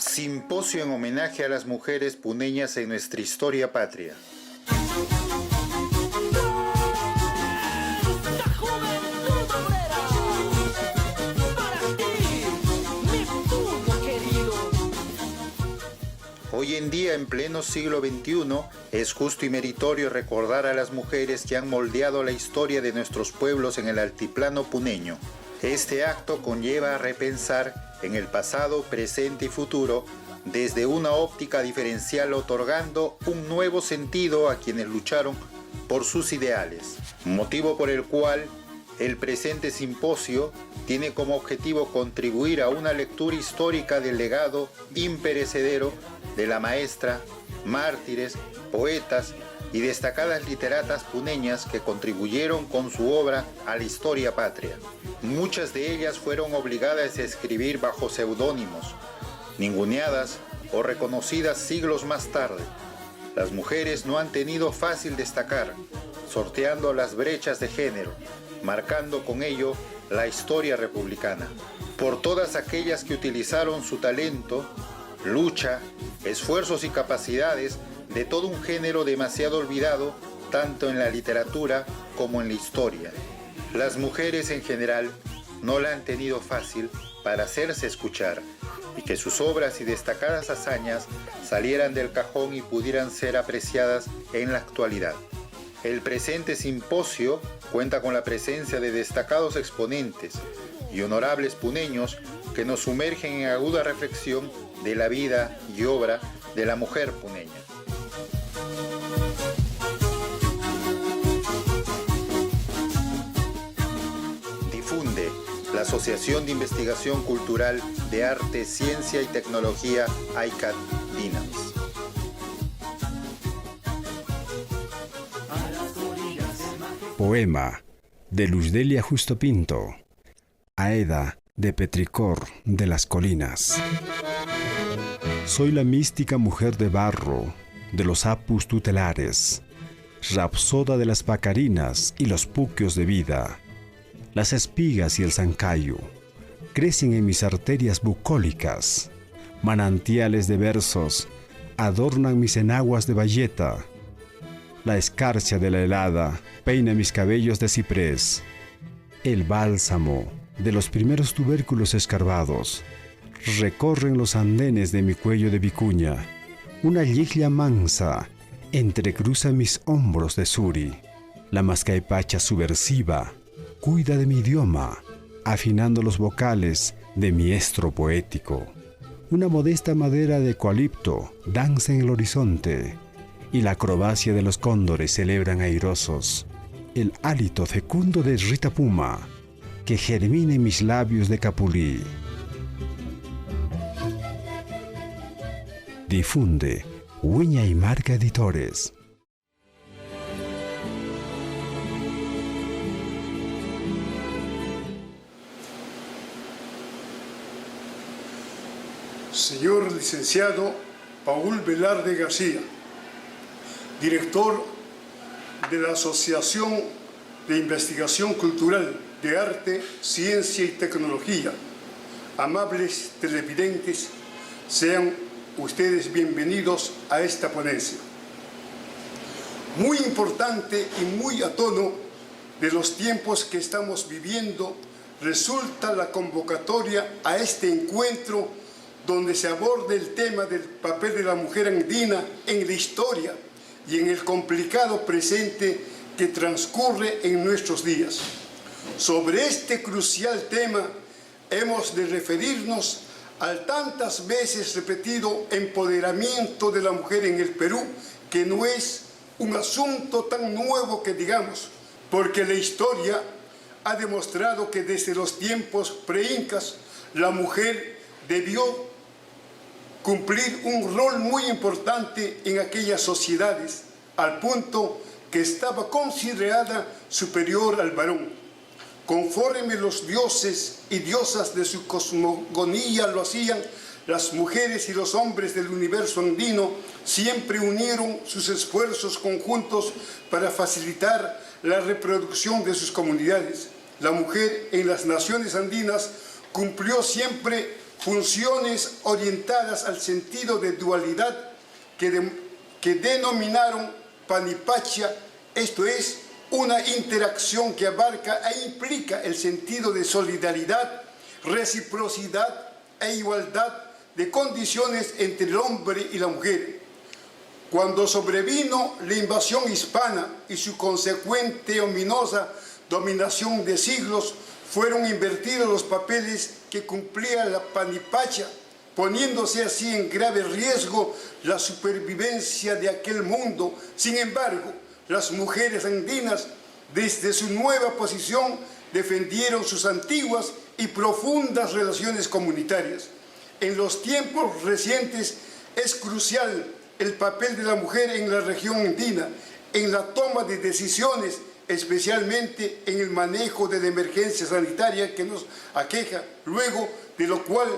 Simposio en homenaje a las mujeres puneñas en nuestra historia patria. Hoy en día, en pleno siglo XXI, es justo y meritorio recordar a las mujeres que han moldeado la historia de nuestros pueblos en el altiplano puneño. Este acto conlleva a repensar en el pasado, presente y futuro desde una óptica diferencial, otorgando un nuevo sentido a quienes lucharon por sus ideales, motivo por el cual el presente simposio tiene como objetivo contribuir a una lectura histórica del legado imperecedero de la maestra, mártires, poetas y destacadas literatas puneñas que contribuyeron con su obra a la historia patria. Muchas de ellas fueron obligadas a escribir bajo seudónimos, ninguneadas o reconocidas siglos más tarde. Las mujeres no han tenido fácil destacar, sorteando las brechas de género, marcando con ello la historia republicana. Por todas aquellas que utilizaron su talento, lucha, esfuerzos y capacidades de todo un género demasiado olvidado tanto en la literatura como en la historia. Las mujeres en general no la han tenido fácil para hacerse escuchar y que sus obras y destacadas hazañas salieran del cajón y pudieran ser apreciadas en la actualidad. El presente simposio cuenta con la presencia de destacados exponentes y honorables puneños que nos sumergen en aguda reflexión de la vida y obra de la mujer puneña. Difunde la Asociación de Investigación Cultural de Arte, Ciencia y Tecnología AICAT Dinamis. Poema de Luzdelia Justo Pinto. Aeda de Petricor de las Colinas. Soy la mística mujer de barro de los apus tutelares, rapsoda de las pacarinas y los puquios de vida. Las espigas y el zancayo crecen en mis arterias bucólicas. Manantiales de versos adornan mis enaguas de bayeta. La escarcha de la helada peina mis cabellos de ciprés. El bálsamo de los primeros tubérculos escarbados recorren los andenes de mi cuello de vicuña. Una yiglia mansa entrecruza mis hombros de suri. La mascaipacha subversiva cuida de mi idioma, afinando los vocales de mi estro poético. Una modesta madera de eucalipto danza en el horizonte, y la acrobacia de los cóndores celebran airosos el hálito fecundo de Rita Puma, que germina en mis labios de capulí. Difunde Hueña y Marca Editores. Señor licenciado Paul Velarde García, director de la Asociación de Investigación Cultural de Arte, Ciencia y Tecnología, amables televidentes, sean ustedes bienvenidos a esta ponencia. Muy importante y muy a tono de los tiempos que estamos viviendo, resulta la convocatoria a este encuentro donde se aborda el tema del papel de la mujer andina en la historia y en el complicado presente que transcurre en nuestros días. Sobre este crucial tema hemos de referirnos al tantas veces repetido empoderamiento de la mujer en el Perú, que no es un asunto tan nuevo que digamos, porque la historia ha demostrado que desde los tiempos preincas la mujer debió cumplir un rol muy importante en aquellas sociedades, al punto que estaba considerada superior al varón. Conforme los dioses y diosas de su cosmogonía lo hacían, las mujeres y los hombres del universo andino siempre unieron sus esfuerzos conjuntos para facilitar la reproducción de sus comunidades. La mujer en las naciones andinas cumplió siempre funciones orientadas al sentido de dualidad que denominaron Panipacha, esto es, una interacción que abarca e implica el sentido de solidaridad, reciprocidad e igualdad de condiciones entre el hombre y la mujer. Cuando sobrevino la invasión hispana y su consecuente ominosa dominación de siglos, fueron invertidos los papeles que cumplía la Panipacha, poniéndose así en grave riesgo la supervivencia de aquel mundo. Sin embargo, las mujeres andinas, desde su nueva posición, defendieron sus antiguas y profundas relaciones comunitarias. En los tiempos recientes es crucial el papel de la mujer en la región andina, en la toma de decisiones, especialmente en el manejo de la emergencia sanitaria que nos aqueja, luego de lo cual,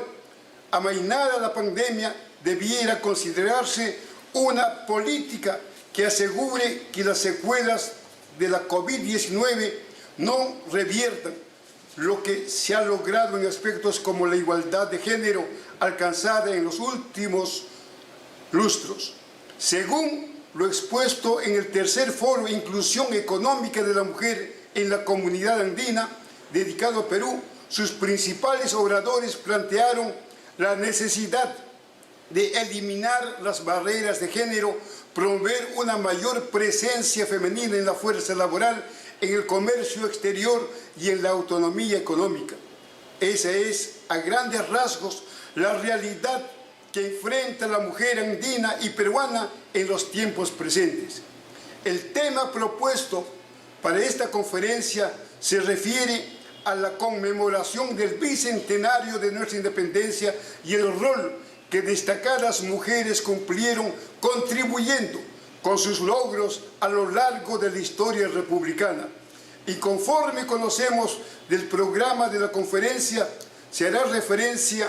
amainada la pandemia, debiera considerarse una política que asegure que las secuelas de la COVID-19 no reviertan, lo que se ha logrado en aspectos como la igualdad de género alcanzada en los últimos lustros. Según lo expuesto en el tercer foro Inclusión Económica de la Mujer en la Comunidad Andina, dedicado a Perú, sus principales oradores plantearon la necesidad de eliminar las barreras de género, promover una mayor presencia femenina en la fuerza laboral, en el comercio exterior y en la autonomía económica. Esa es, a grandes rasgos, la realidad que enfrenta la mujer andina y peruana en los tiempos presentes. El tema propuesto para esta conferencia se refiere a la conmemoración del bicentenario de nuestra independencia y el rol que destacadas mujeres cumplieron contribuyendo con sus logros a lo largo de la historia republicana. Y conforme conocemos del programa de la conferencia, se hará referencia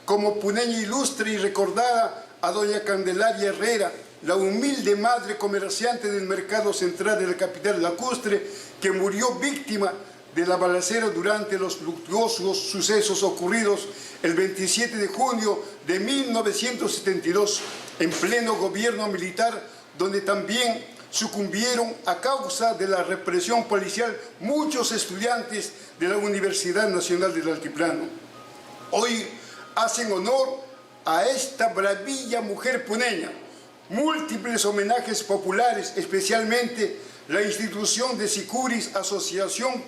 como puneña ilustre y recordada a doña Candelaria Herrera, la humilde madre comerciante del mercado central de la capital lacustre, que murió víctima de la balacera durante los luctuosos sucesos ocurridos el 27 de junio de 1972, en pleno gobierno militar, donde también sucumbieron a causa de la represión policial muchos estudiantes de la Universidad Nacional del Altiplano. Hoy hacen honor a esta bravilla mujer puneña múltiples homenajes populares, especialmente la institución de Sicuris, Asociación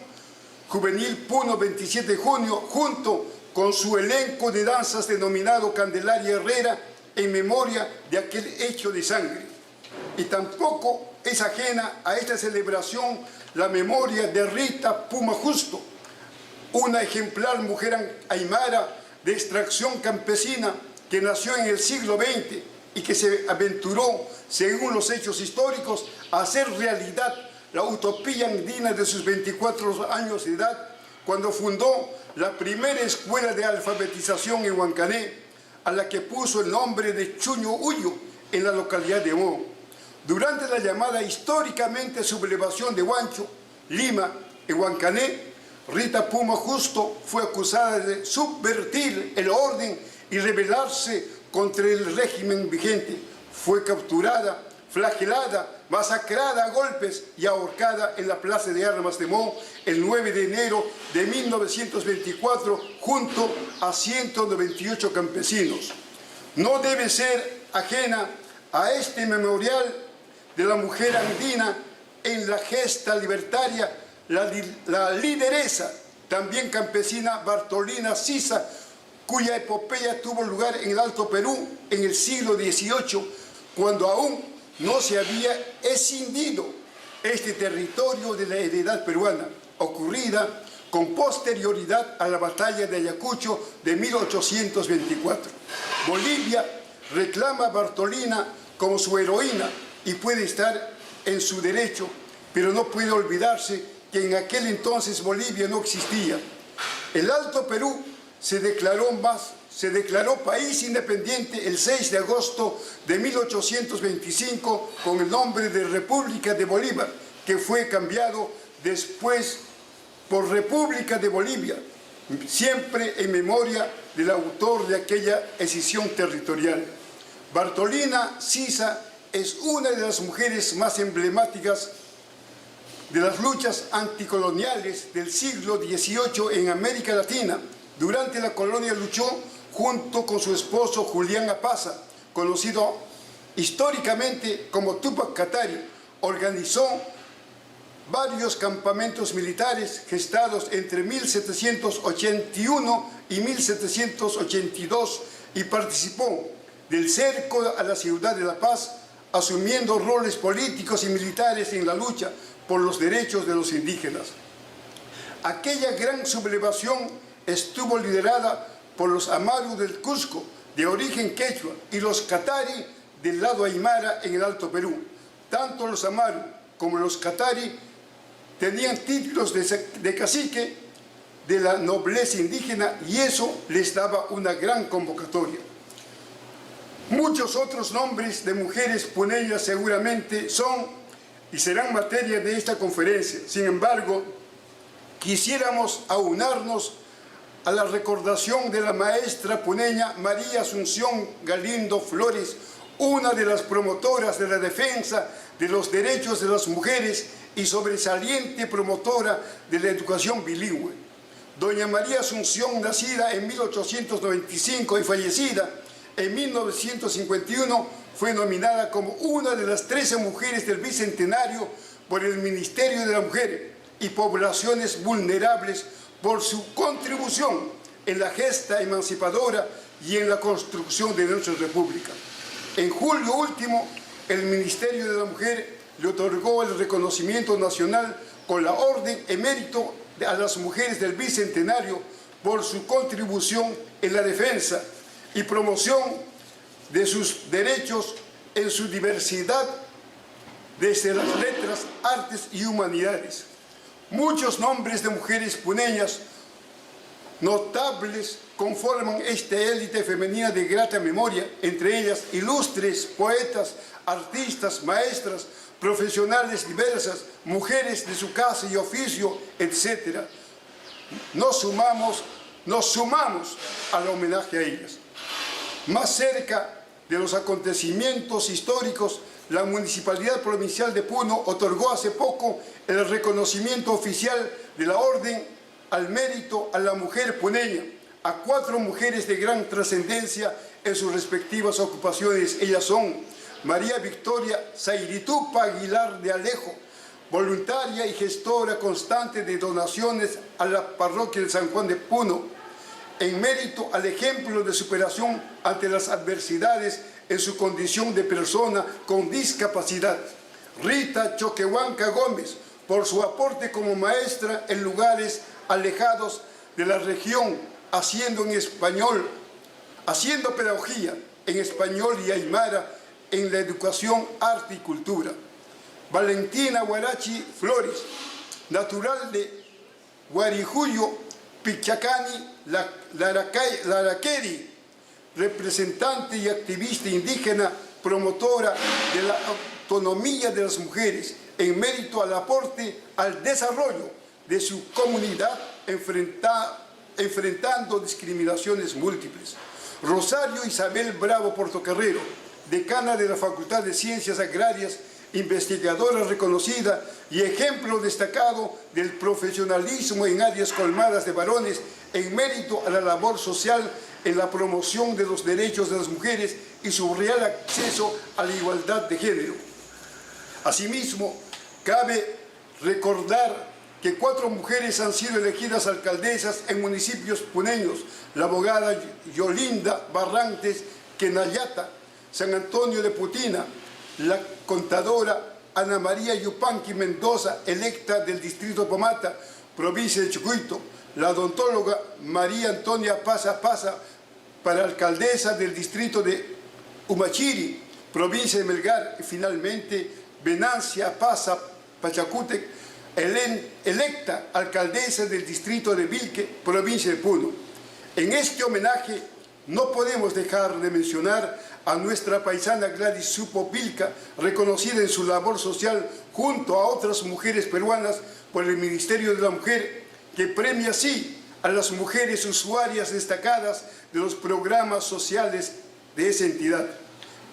Juvenil Puno 27 de junio, junto con su elenco de danzas denominado Candelaria Herrera, en memoria de aquel hecho de sangre. Y tampoco es ajena a esta celebración la memoria de Rita Puma Justo, una ejemplar mujer aymara de extracción campesina que nació en el siglo XX y que se aventuró, según los hechos históricos, a hacer realidad la utopía andina de sus 24 años de edad, cuando fundó la primera escuela de alfabetización en Huancané, a la que puso el nombre de Chuño Huyo, en la localidad de Mo. Durante la llamada históricamente sublevación de Huancho, Lima, en Huancané, Rita Puma Justo fue acusada de subvertir el orden y rebelarse contra el régimen vigente. Fue capturada, flagelada, masacrada a golpes y ahorcada en la Plaza de Armas de Mo el 9 de enero de 1924 junto a 198 campesinos. No debe ser ajena a este memorial de la mujer andina en la gesta libertaria la lideresa, también campesina, Bartolina Sisa, cuya epopeya tuvo lugar en el Alto Perú en el siglo XVIII, cuando aún no se había escindido este territorio de la heredad peruana, ocurrida con posterioridad a la batalla de Ayacucho de 1824. Bolivia reclama a Bartolina como su heroína y puede estar en su derecho, pero no puede olvidarse que en aquel entonces Bolivia no existía. El Alto Perú se declaró país independiente el 6 de agosto de 1825 con el nombre de República de Bolívar, que fue cambiado después por República de Bolivia. siempre en memoria del autor de aquella escisión territorial. Bartolina Sisa es una de las mujeres más emblemáticas de las luchas anticoloniales del siglo XVIII en América Latina. Durante la colonia luchó junto con su esposo Julián Apaza, conocido históricamente como Túpac Katari. Organizó varios campamentos militares gestados entre 1781 y 1782 y participó del cerco a la ciudad de La Paz, asumiendo roles políticos y militares en la lucha por los derechos de los indígenas. Aquella gran sublevación estuvo liderada por los Amaru del Cusco, de origen quechua, y los Katari del lado aymara en el Alto Perú. Tanto los Amaru como los Katari tenían títulos de cacique de la nobleza indígena y eso les daba una gran convocatoria. Muchos otros nombres de mujeres puneñas seguramente son y serán materia de esta conferencia. Sin embargo, quisiéramos aunarnos a la recordación de la maestra puneña María Asunción Galindo Flores, una de las promotoras de la defensa de los derechos de las mujeres y sobresaliente promotora de la educación bilingüe. Doña María Asunción, nacida en 1895 y fallecida en 1951, fue nominada como una de las 13 mujeres del Bicentenario por el Ministerio de la Mujer y Poblaciones Vulnerables por su contribución en la gesta emancipadora y en la construcción de nuestra República. En julio último, el Ministerio de la Mujer le otorgó el reconocimiento nacional con la Orden Emérito a las mujeres del Bicentenario por su contribución en la defensa y promoción de sus derechos en su diversidad desde las letras, artes y humanidades. Muchos nombres de mujeres puneñas notables conforman esta élite femenina de grata memoria, entre ellas ilustres poetas, artistas, maestras, profesionales diversas, mujeres de su casa y oficio, etc. Nos sumamos al homenaje a ellas. Más cerca de los acontecimientos históricos, la Municipalidad Provincial de Puno otorgó hace poco el reconocimiento oficial de la Orden al Mérito a la Mujer Puneña a 4 mujeres de gran trascendencia en sus respectivas ocupaciones. Ellas son María Victoria Zairitupa Aguilar de Alejo, voluntaria y gestora constante de donaciones a la parroquia de San Juan de Puno, en mérito al ejemplo de superación ante las adversidades en su condición de persona con discapacidad. Rita Choquehuanca Gómez, por su aporte como maestra en lugares alejados de la región, haciendo pedagogía en español y aymara en la educación, arte y cultura. Valentina Huarachi Flores, natural de Guarijuyo, Pichacani, Laraqueri, representante y activista indígena, promotora de la autonomía de las mujeres, en mérito al aporte al desarrollo de su comunidad, enfrentando discriminaciones múltiples. Rosario Isabel Bravo Portocarrero, decana de la Facultad de Ciencias Agrarias, investigadora reconocida y ejemplo destacado del profesionalismo en áreas colmadas de varones, en mérito a la labor social en la promoción de los derechos de las mujeres y su real acceso a la igualdad de género. Asimismo, cabe recordar que 4 mujeres han sido elegidas alcaldesas en municipios puneños: la abogada Yolinda Barrantes Kenayata, San Antonio de Putina, la contadora Ana María Yupanqui Mendoza, electa del distrito Pomata, provincia de Chucuito, la odontóloga María Antonia Paza Paza, para alcaldesa del distrito de Humachiri, provincia de Melgar, y finalmente Venancia Paza Pachacútec, electa alcaldesa del distrito de Vilque, provincia de Puno. En este homenaje no podemos dejar de mencionar a nuestra paisana Gladys Supo Vilca, reconocida en su labor social junto a otras mujeres peruanas por el Ministerio de la Mujer, que premia así a las mujeres usuarias destacadas de los programas sociales de esa entidad.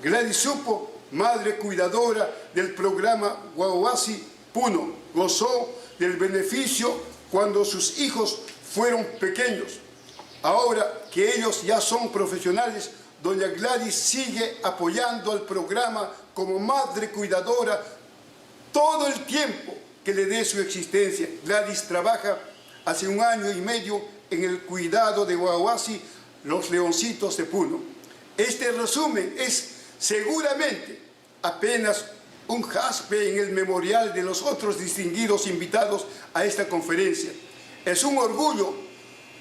Gladys Supo, madre cuidadora del programa Guauasi Puno, gozó del beneficio cuando sus hijos fueron pequeños. Ahora que ellos ya son profesionales, doña Gladys sigue apoyando al programa como madre cuidadora todo el tiempo que le dé su existencia. Gladys trabaja hace 1 año y medio en el cuidado de Guauasi, los leoncitos de Puno. Este resumen es seguramente apenas un jaspe en el memorial de los otros distinguidos invitados a esta conferencia. Es un orgullo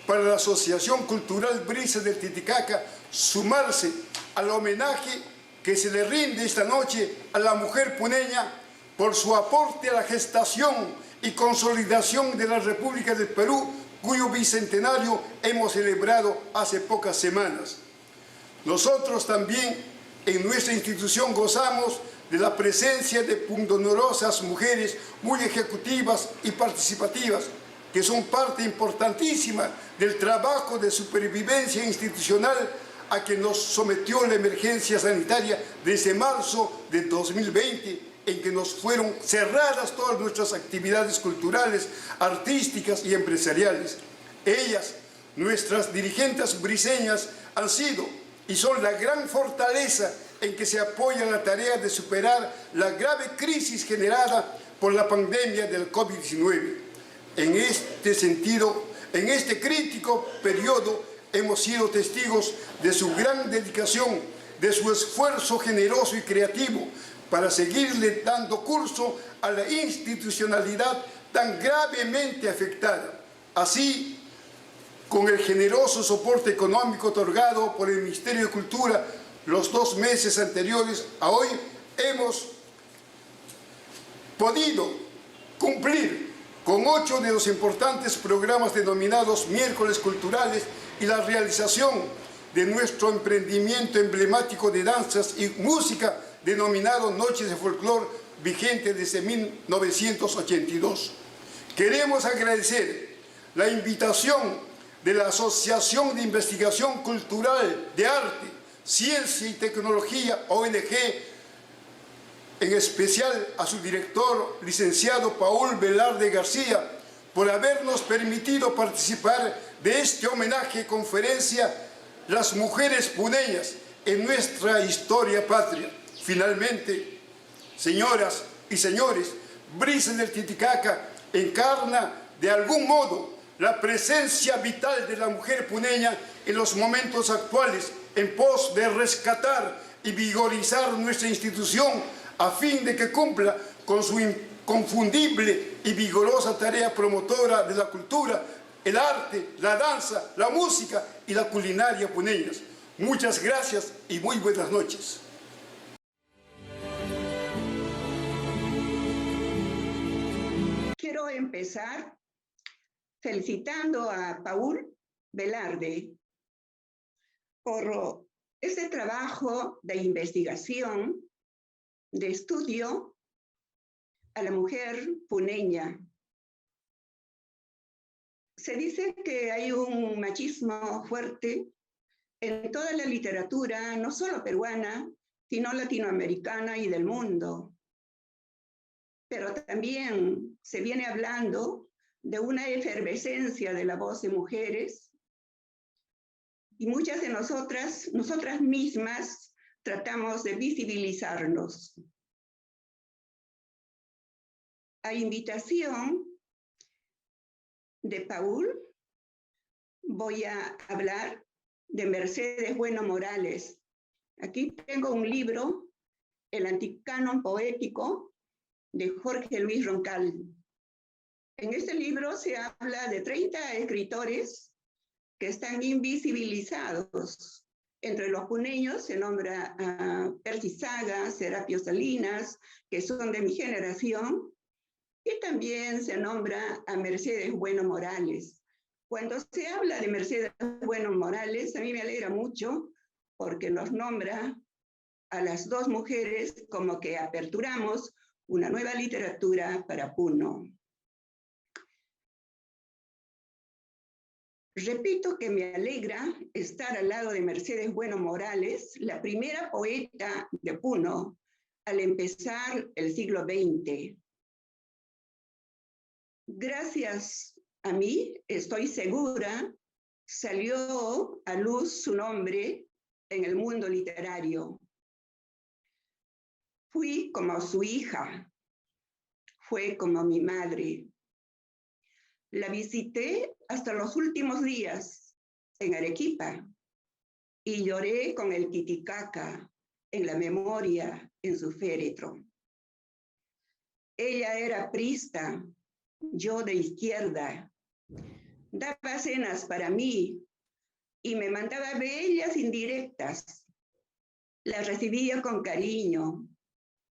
para la Asociación Cultural Brisas del Titicaca sumarse al homenaje que se le rinde esta noche a la mujer puneña por su aporte a la gestación y consolidación de la República del Perú, cuyo bicentenario hemos celebrado hace pocas semanas. Nosotros también en nuestra institución gozamos de la presencia de pundonorosas mujeres muy ejecutivas y participativas, que son parte importantísima del trabajo de supervivencia institucional a que nos sometió la emergencia sanitaria desde marzo de 2020, en que nos fueron cerradas todas nuestras actividades culturales, artísticas y empresariales. Ellas, nuestras dirigentes briseñas, han sido y son la gran fortaleza en que se apoya la tarea de superar la grave crisis generada por la pandemia del COVID-19. En este sentido, en este crítico periodo, hemos sido testigos de su gran dedicación, de su esfuerzo generoso y creativo para seguirle dando curso a la institucionalidad tan gravemente afectada. Así, con el generoso soporte económico otorgado por el Ministerio de Cultura los 2 meses anteriores a hoy, hemos podido cumplir con 8 de los importantes programas denominados Miércoles Culturales y la realización de nuestro emprendimiento emblemático de danzas y música denominado Noches de Folclor, vigente desde 1982. Queremos agradecer la invitación de la Asociación de Investigación Cultural de Arte, Ciencia y Tecnología, ONG, en especial a su director, licenciado Paul Velarde García, por habernos permitido participar de este homenaje conferencia Las Mujeres Puneñas en nuestra historia patria. Finalmente, señoras y señores, Brisas del Titicaca encarna de algún modo la presencia vital de la mujer puneña en los momentos actuales en pos de rescatar y vigorizar nuestra institución a fin de que cumpla con su inconfundible y vigorosa tarea promotora de la cultura, el arte, la danza, la música y la culinaria puneñas. Muchas gracias y muy buenas noches. Quiero empezar felicitando a Paul Velarde por este trabajo de investigación, de estudio a la mujer puneña. Se dice que hay un machismo fuerte en toda la literatura, no solo peruana, sino latinoamericana y del mundo. Pero también se viene hablando de una efervescencia de la voz de mujeres, y muchas de nosotras mismas, tratamos de visibilizarnos. A invitación de Paul, voy a hablar de Mercedes Bueno Morales. Aquí tengo un libro, El Anticanon Poético, de Jorge Luis Roncal. En este libro se habla de 30 escritores que están invisibilizados. Entre los puneños se nombra a Percy Saga, Serapio Salinas, que son de mi generación, y también se nombra a Mercedes Bueno Morales. Cuando se habla de Mercedes Bueno Morales, a mí me alegra mucho porque nos nombra a las 2 mujeres como que aperturamos una nueva literatura para Puno. Repito que me alegra estar al lado de Mercedes Bueno Morales, la primera poeta de Puno al empezar el siglo XX. Gracias a mí, estoy segura, salió a luz su nombre en el mundo literario. Fui como su hija, fue como mi madre. La visité hasta los últimos días en Arequipa y lloré con el Titicaca en la memoria en su féretro. Ella era prista, yo de izquierda. Daba cenas para mí y me mandaba bellas indirectas. Las recibía con cariño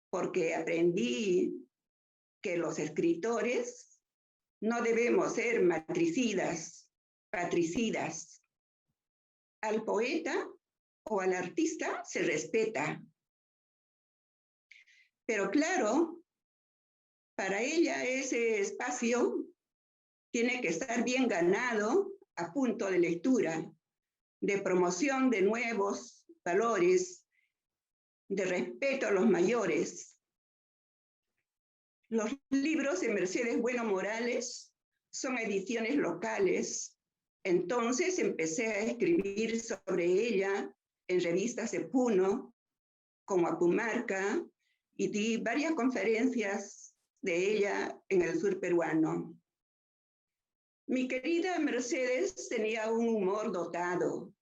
porque aprendí que los escritores no debemos ser matricidas, patricidas. Al poeta o al artista se respeta. Pero claro, para ella ese espacio tiene que estar bien ganado a punto de lectura, de promoción de nuevos valores, de respeto a los mayores. Los libros de Mercedes Bueno Morales son ediciones locales. Entonces empecé a escribir sobre ella en revistas de Puno, como Apumarca, y di varias conferencias de ella en el sur peruano. Mi querida Mercedes tenía un humor dotado.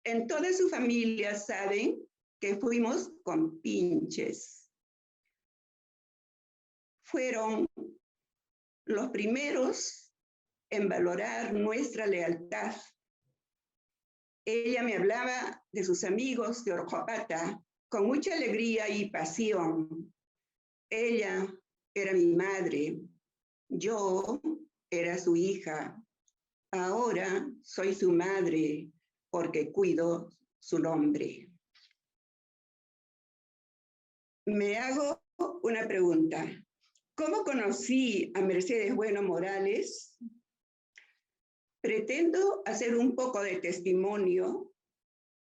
En toda su familia saben que fuimos compinches. Fueron los primeros en valorar nuestra lealtad. Ella me hablaba de sus amigos de Orjopata con mucha alegría y pasión. Ella era mi madre, yo era su hija. Ahora soy su madre porque cuido su nombre. Me hago una pregunta. ¿Cómo conocí a Mercedes Bueno Morales? Pretendo hacer un poco de testimonio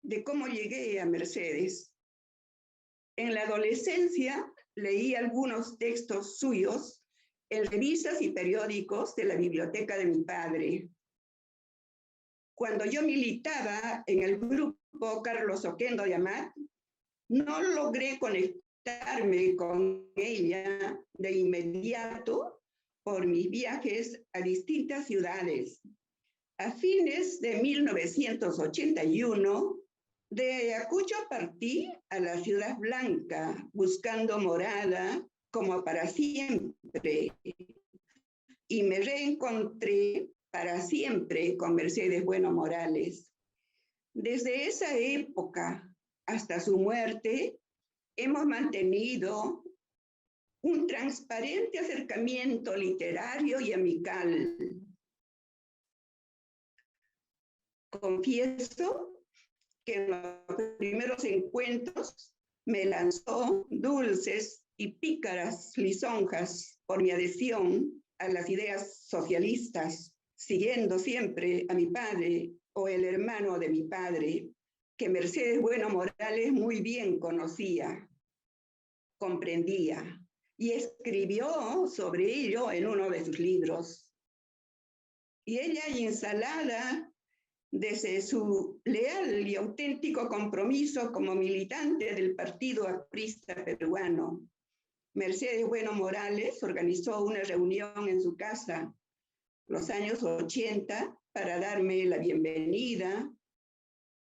de cómo llegué a Mercedes. En la adolescencia leí algunos textos suyos en revistas y periódicos de la biblioteca de mi padre. Cuando yo militaba en el grupo Carlos Oquendo de Amat, no logré conectarme con ella de inmediato por mis viajes a distintas ciudades. A fines de 1981, de Ayacucho partí a la Ciudad Blanca, buscando morada como para siempre, y me reencontré para siempre con Mercedes Bueno Morales. Desde esa época hasta su muerte, hemos mantenido un transparente acercamiento literario y amical. Confieso que en los primeros encuentros me lanzó dulces y pícaras lisonjas por mi adhesión a las ideas socialistas, siguiendo siempre a mi padre o el hermano de mi padre, que Mercedes Bueno Morales muy bien conocía, comprendía y escribió sobre ello en uno de sus libros. Y ella, instalada desde su leal y auténtico compromiso como militante del Partido Aprista Peruano, Mercedes Bueno Morales organizó una reunión en su casa los años 80 para darme la bienvenida,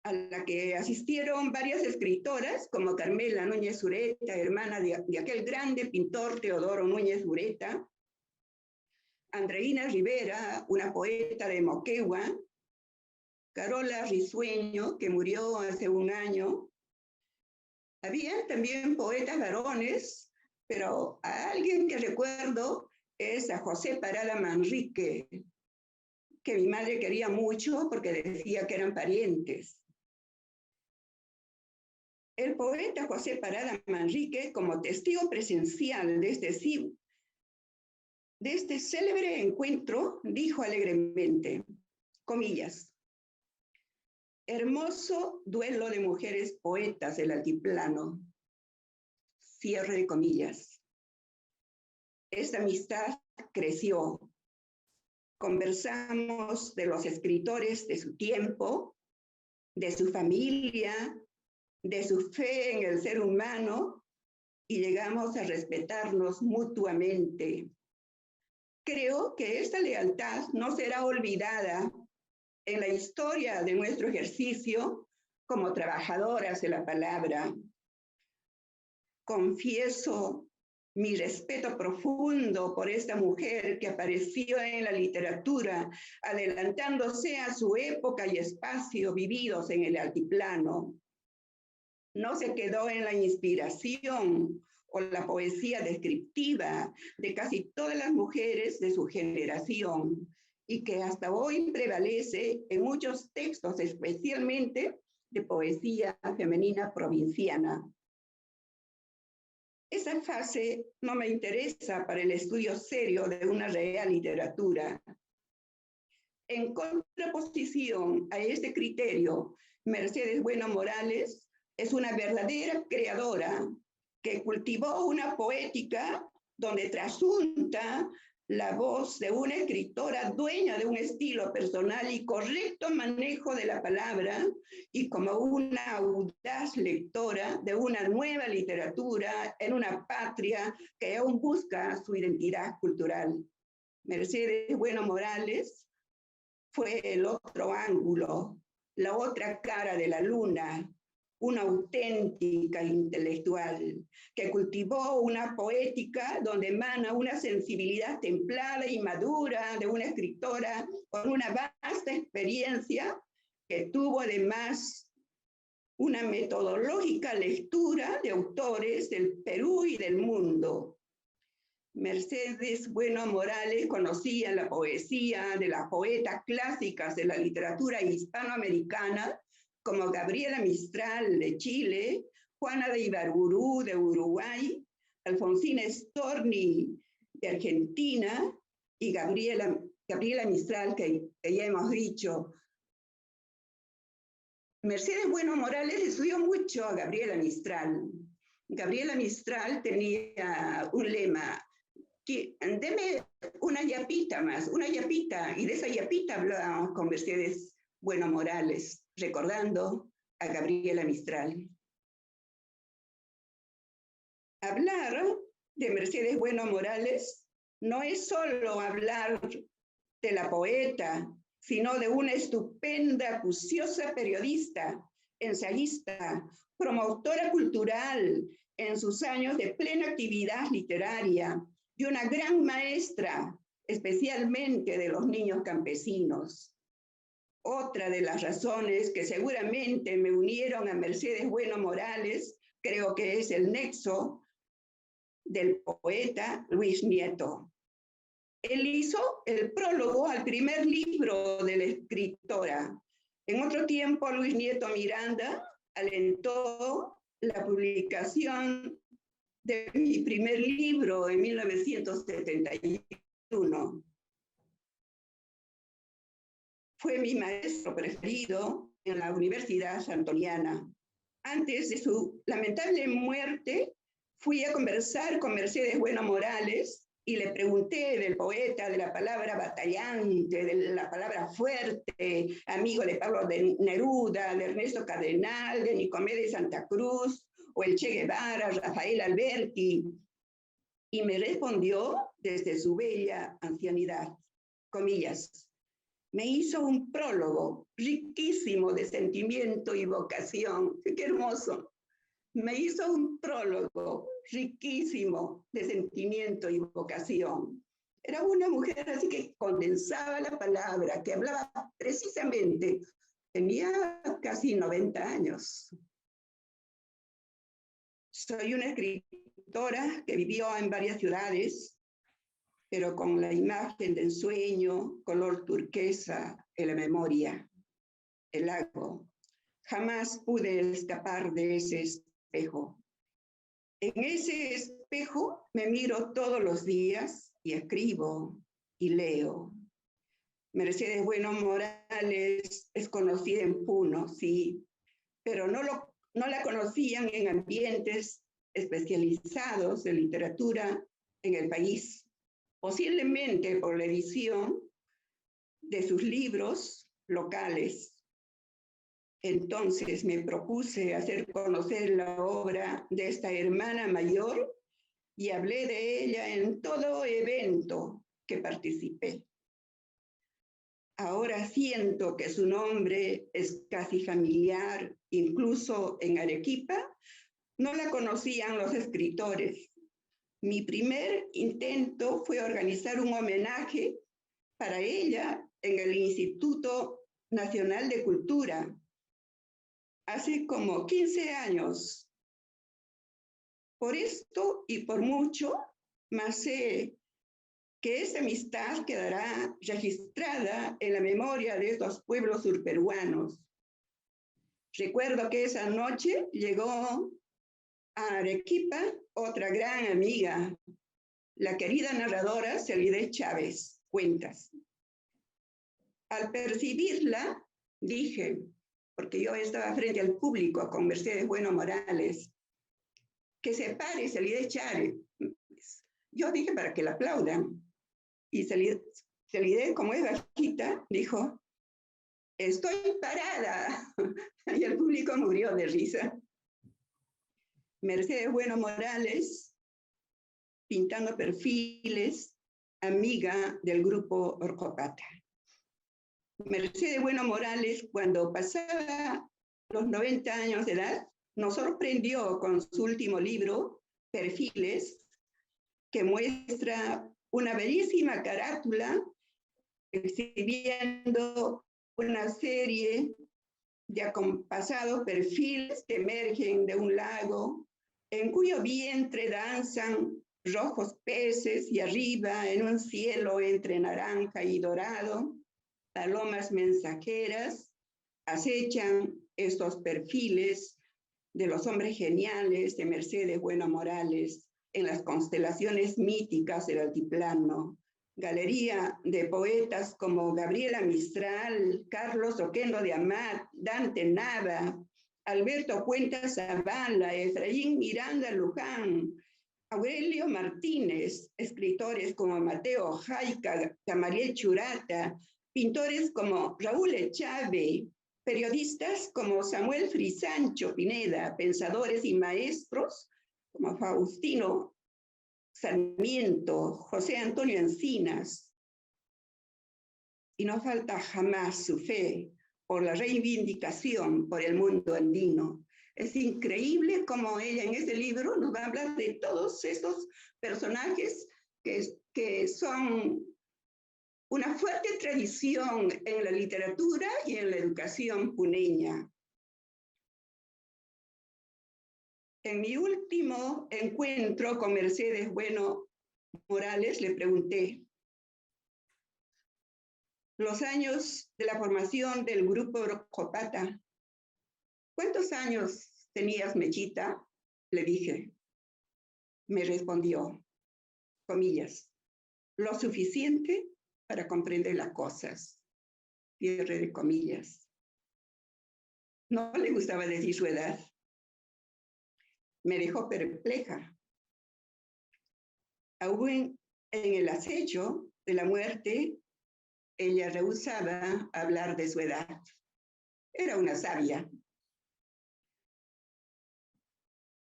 a la que asistieron varias escritoras como Carmela Núñez Ureta, hermana de aquel grande pintor Teodoro Núñez Ureta, Andreina Rivera, una poeta de Moquegua, Carola Risueño, que murió hace un año. Había también poetas varones, pero a alguien que recuerdo es a José Parada Manrique, que mi madre quería mucho porque decía que eran parientes. El poeta José Parada Manrique, como testigo presencial de este célebre encuentro, dijo alegremente: comillas. Hermoso duelo de mujeres poetas del altiplano. Cierre de comillas. Esta amistad creció. Conversamos de los escritores de su tiempo, de su familia, de su fe en el ser humano, y llegamos a respetarnos mutuamente. Creo que esta lealtad no será olvidada en la historia de nuestro ejercicio como trabajadoras de la palabra. Confieso mi respeto profundo por esta mujer que apareció en la literatura, adelantándose a su época y espacio vividos en el altiplano. No se quedó en la inspiración o la poesía descriptiva de casi todas las mujeres de su generación y que hasta hoy prevalece en muchos textos, especialmente de poesía femenina provinciana. Esa fase no me interesa para el estudio serio de una real literatura. En contraposición a este criterio, Mercedes Bueno Morales es una verdadera creadora que cultivó una poética donde trasunta la voz de una escritora dueña de un estilo personal y correcto manejo de la palabra, y como una audaz lectora de una nueva literatura en una patria que aún busca su identidad cultural. Mercedes Bueno Morales fue el otro ángulo, la otra cara de la luna, una auténtica intelectual que cultivó una poética donde emana una sensibilidad templada y madura de una escritora con una vasta experiencia que tuvo además una metodológica lectura de autores del Perú y del mundo. Mercedes Bueno Morales conocía la poesía de las poetas clásicas de la literatura hispanoamericana como Gabriela Mistral de Chile, Juana de Ibarburu de Uruguay, Alfonsina Storni de Argentina y Gabriela Mistral, que ya hemos dicho. Mercedes Bueno Morales estudió mucho a Gabriela Mistral. Gabriela Mistral tenía un lema: deme una yapita más, una yapita, y de esa yapita hablábamos con Mercedes Bueno Morales, recordando a Gabriela Mistral. Hablar de Mercedes Bueno Morales no es solo hablar de la poeta, sino de una estupenda, acuciosa periodista, ensayista, promotora cultural en sus años de plena actividad literaria, y una gran maestra, especialmente de los niños campesinos. Otra de las razones que seguramente me unieron a Mercedes Bueno Morales, creo que es el nexo del poeta Luis Nieto. Él hizo el prólogo al primer libro de la escritora. En otro tiempo, Luis Nieto Miranda alentó la publicación de mi primer libro en 1971. Fue mi maestro preferido en la Universidad Santoniana. Antes de su lamentable muerte, fui a conversar con Mercedes Bueno Morales y le pregunté del poeta, de la palabra batallante, de la palabra fuerte, amigo de Pablo de Neruda, de Ernesto Cardenal, de Nicomé de Santa Cruz, o el Che Guevara, Rafael Alberti, y me respondió desde su bella ancianidad, comillas, me hizo un prólogo riquísimo de sentimiento y vocación. ¡Qué hermoso! Me hizo un prólogo riquísimo de sentimiento y vocación. Era una mujer así que condensaba la palabra, que hablaba precisamente, tenía casi 90 años. Soy una escritora que vivió en varias ciudades, pero con la imagen del sueño, color turquesa en la memoria, el lago. Jamás pude escapar de ese espejo. En ese espejo me miro todos los días y escribo y leo. Mercedes Bueno Morales es conocida en Puno, sí, pero no la conocían en ambientes especializados de literatura en el país, posiblemente por la edición de sus libros locales. Entonces me propuse hacer conocer la obra de esta hermana mayor y hablé de ella en todo evento que participé. Ahora siento que su nombre es casi familiar, incluso en Arequipa no la conocían los escritores. Mi primer intento fue organizar un homenaje para ella en el Instituto Nacional de Cultura, hace como 15 años. Por esto y por mucho, más sé que esa amistad quedará registrada en la memoria de estos pueblos surperuanos. Recuerdo que esa noche llegó a Arequipa otra gran amiga, la querida narradora Celide Chávez Cuentas. Al percibirla, dije, porque yo estaba frente al público con Mercedes Bueno Morales, que se pare Celide Chávez. Yo dije para que la aplaudan. Y Celide, como es bajita, dijo, estoy parada. Y el público murió de risa. Mercedes Bueno Morales, pintando perfiles, amiga del grupo Orcopata. Mercedes Bueno Morales, cuando pasaba los 90 años de edad, nos sorprendió con su último libro, Perfiles, que muestra una bellísima carátula exhibiendo una serie de acompasados perfiles que emergen de un lago, en cuyo vientre danzan rojos peces y arriba, en un cielo entre naranja y dorado, palomas mensajeras acechan estos perfiles de los hombres geniales de Mercedes Bueno Morales en las constelaciones míticas del altiplano. Galería de poetas como Gabriela Mistral, Carlos Oquendo de Amat, Dante Nava, Alberto Cuentas Zavala, Efraín Miranda Luján, Aurelio Martínez, escritores como Mateo Jaica, Gamaliel Churata, pintores como Raúl Echave, periodistas como Samuel Frisancho Pineda, pensadores y maestros como Faustino Sarmiento, José Antonio Encinas. Y no falta jamás su fe por la reivindicación por el mundo andino. Es increíble cómo ella en este libro nos va a hablar de todos estos personajes que son una fuerte tradición en la literatura y en la educación puneña. En mi último encuentro con Mercedes Bueno Morales le pregunté, los años de la formación del grupo Orcopata, ¿cuántos años tenías, Mechita? Le dije. Me respondió, comillas, lo suficiente para comprender las cosas. Cierre de comillas. No le gustaba decir su edad. Me dejó perpleja. Aún en el acecho de la muerte, ella rehusaba hablar de su edad. Era una sabia.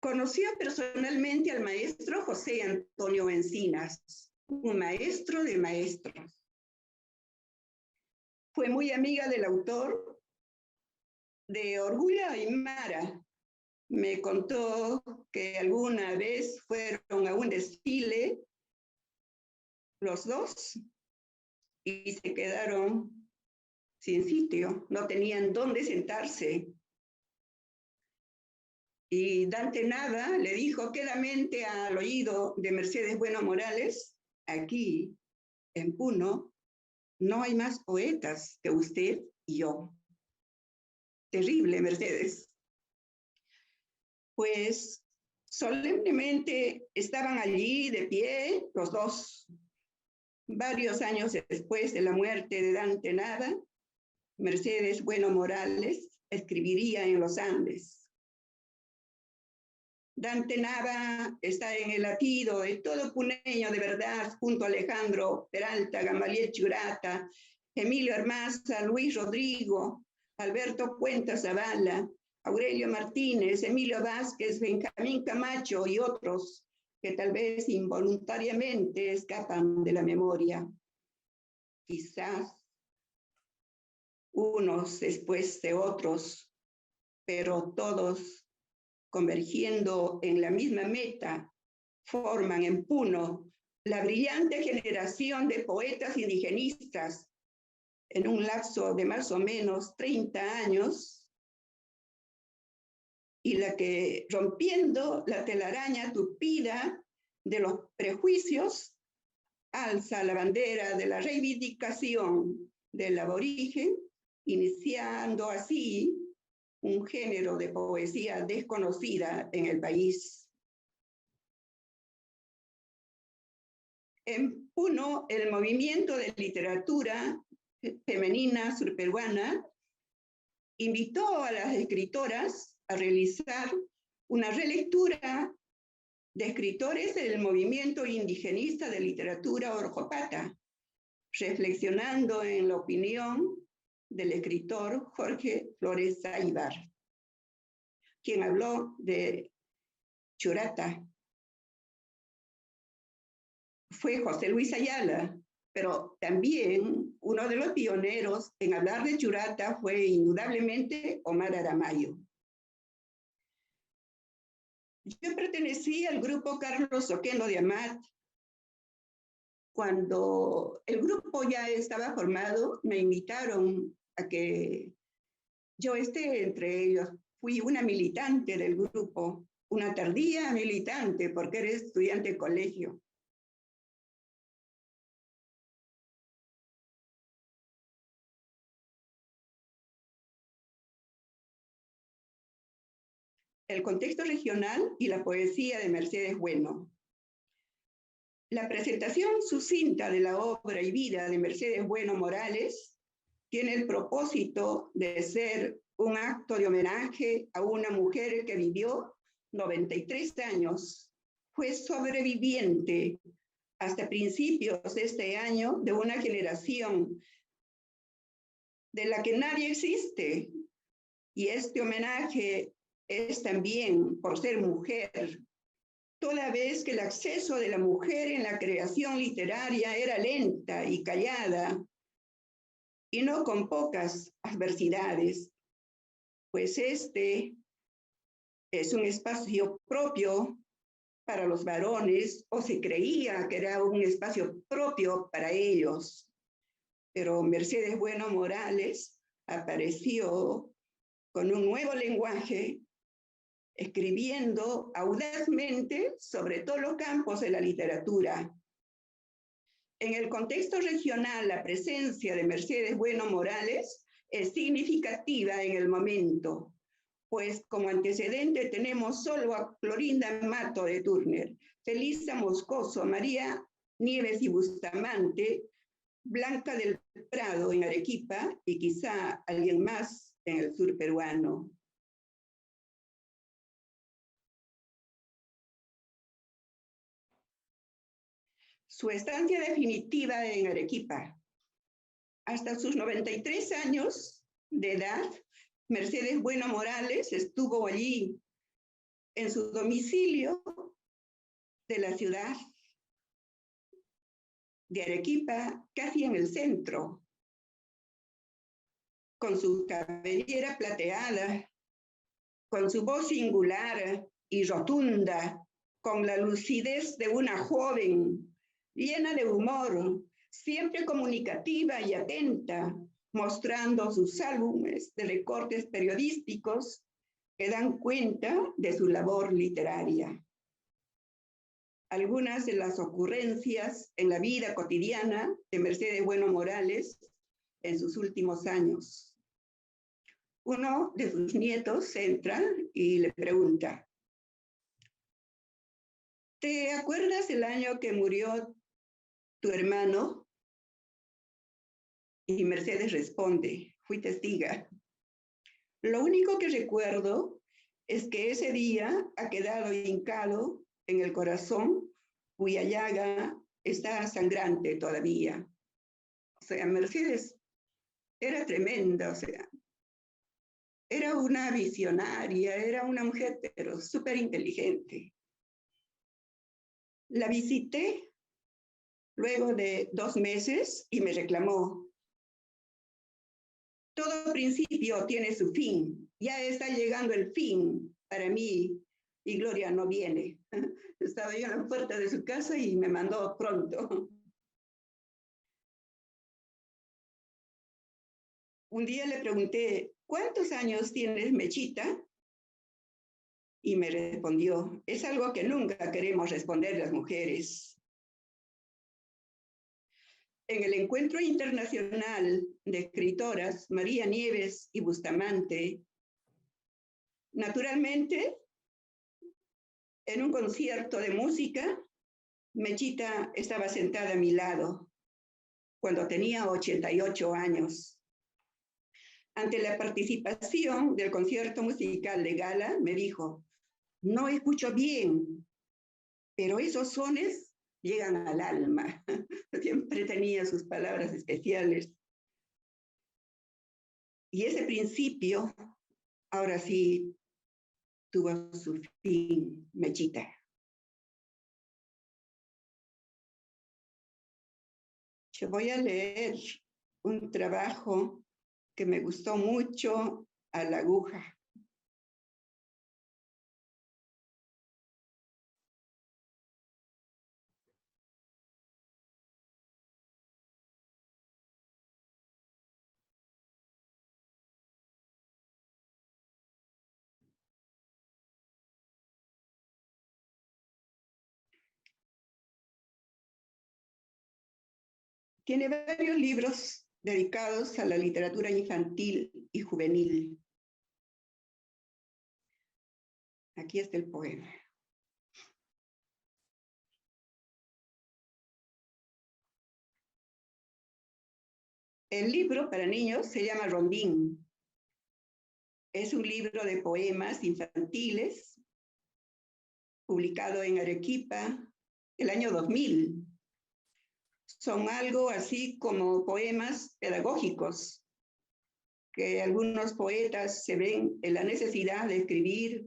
Conoció personalmente al maestro José Antonio Encinas, un maestro de maestros. Fue muy amiga del autor de Orgullo Aymara. Me contó que alguna vez fueron a un desfile los dos y se quedaron sin sitio, no tenían dónde sentarse. Y Dante Nava le dijo quedamente al oído de Mercedes Bueno Morales, aquí en Puno no hay más poetas que usted y yo. Terrible, Mercedes. Pues solemnemente estaban allí de pie los dos, Varios años después de la muerte de Dante Nava, Mercedes Bueno Morales escribiría en los Andes: Dante Nava está en el latido de todo puneño de verdad, junto a Alejandro Peralta, Gamaliel Churata, Emilio Hermaza, Luis Rodrigo, Alberto Cuenta Zavala, Aurelio Martínez, Emilio Vázquez, Benjamín Camacho y otros que tal vez involuntariamente escapan de la memoria. Quizás unos después de otros, pero todos convergiendo en la misma meta, forman en Puno la brillante generación de poetas indigenistas en un lapso de más o menos 30 años, y la que, rompiendo la telaraña tupida de los prejuicios, alza la bandera de la reivindicación del aborigen, iniciando así un género de poesía desconocida en el país. En Puno, el movimiento de literatura femenina surperuana invitó a las escritoras a realizar una relectura de escritores del movimiento indigenista de literatura orjopata, reflexionando en la opinión del escritor Jorge Flores Sáibar, quien habló de Churata. Fue José Luis Ayala, pero también uno de los pioneros en hablar de Churata fue indudablemente Omar Aramayo. Yo pertenecí al grupo Carlos Oquendo de Amat. Cuando el grupo ya estaba formado, me invitaron a que yo esté entre ellos. Fui una militante del grupo, una tardía militante, porque era estudiante de colegio. El contexto regional y la poesía de Mercedes Bueno. La presentación sucinta de la obra y vida de Mercedes Bueno Morales tiene el propósito de ser un acto de homenaje a una mujer que vivió 93 años, fue sobreviviente hasta principios de este año de una generación de la que nadie existe, y este homenaje es también por ser mujer, toda vez que el acceso de la mujer en la creación literaria era lenta y callada, y no con pocas adversidades, pues este es un espacio propio para los varones, o se creía que era un espacio propio para ellos. Pero Mercedes Bueno Morales apareció con un nuevo lenguaje, escribiendo audazmente sobre todos los campos de la literatura. En el contexto regional, la presencia de Mercedes Bueno Morales es significativa en el momento, pues como antecedente tenemos solo a Clorinda Mato de Turner, Felisa Moscoso, María Nieves y Bustamante, Blanca del Prado en Arequipa y quizá alguien más en el sur peruano. Su estancia definitiva en Arequipa. Hasta sus 93 años de edad, Mercedes Bueno Morales estuvo allí, en su domicilio de la ciudad de Arequipa, casi en el centro, con su cabellera plateada, con su voz singular y rotunda, con la lucidez de una joven, llena de humor, siempre comunicativa y atenta, mostrando sus álbumes de recortes periodísticos que dan cuenta de su labor literaria. Algunas de las ocurrencias en la vida cotidiana de Mercedes Bueno Morales en sus últimos años. Uno de sus nietos entra y le pregunta: ¿te acuerdas el año que murió tu hermano? Y Mercedes responde, fui testiga. Lo único que recuerdo es que ese día ha quedado hincado en el corazón, cuya llaga está sangrante todavía. O sea, Mercedes era tremenda, o sea, era una visionaria, era una mujer, pero súper inteligente. La visité luego de 2 meses y me reclamó. Todo principio tiene su fin. Ya está llegando el fin para mí y Gloria no viene. Estaba yo en la puerta de su casa y me mandó pronto. Un día le pregunté, ¿cuántos años tienes, Mechita? Y me respondió, es algo que nunca queremos responder las mujeres. En el Encuentro Internacional de Escritoras María Nieves y Bustamante, naturalmente, en un concierto de música, Mechita estaba sentada a mi lado cuando tenía 88 años. Ante la participación del concierto musical de gala, me dijo, no escucho bien, pero esos sones llegan al alma. Siempre tenía sus palabras especiales. Y ese principio, ahora sí, tuvo su fin, Mechita. Yo voy a leer un trabajo que me gustó mucho, A la aguja. Tiene varios libros dedicados a la literatura infantil y juvenil. Aquí está el poema. El libro para niños se llama Rondín. Es un libro de poemas infantiles publicado en Arequipa el año 2000. Son algo así como poemas pedagógicos, que algunos poetas se ven en la necesidad de escribir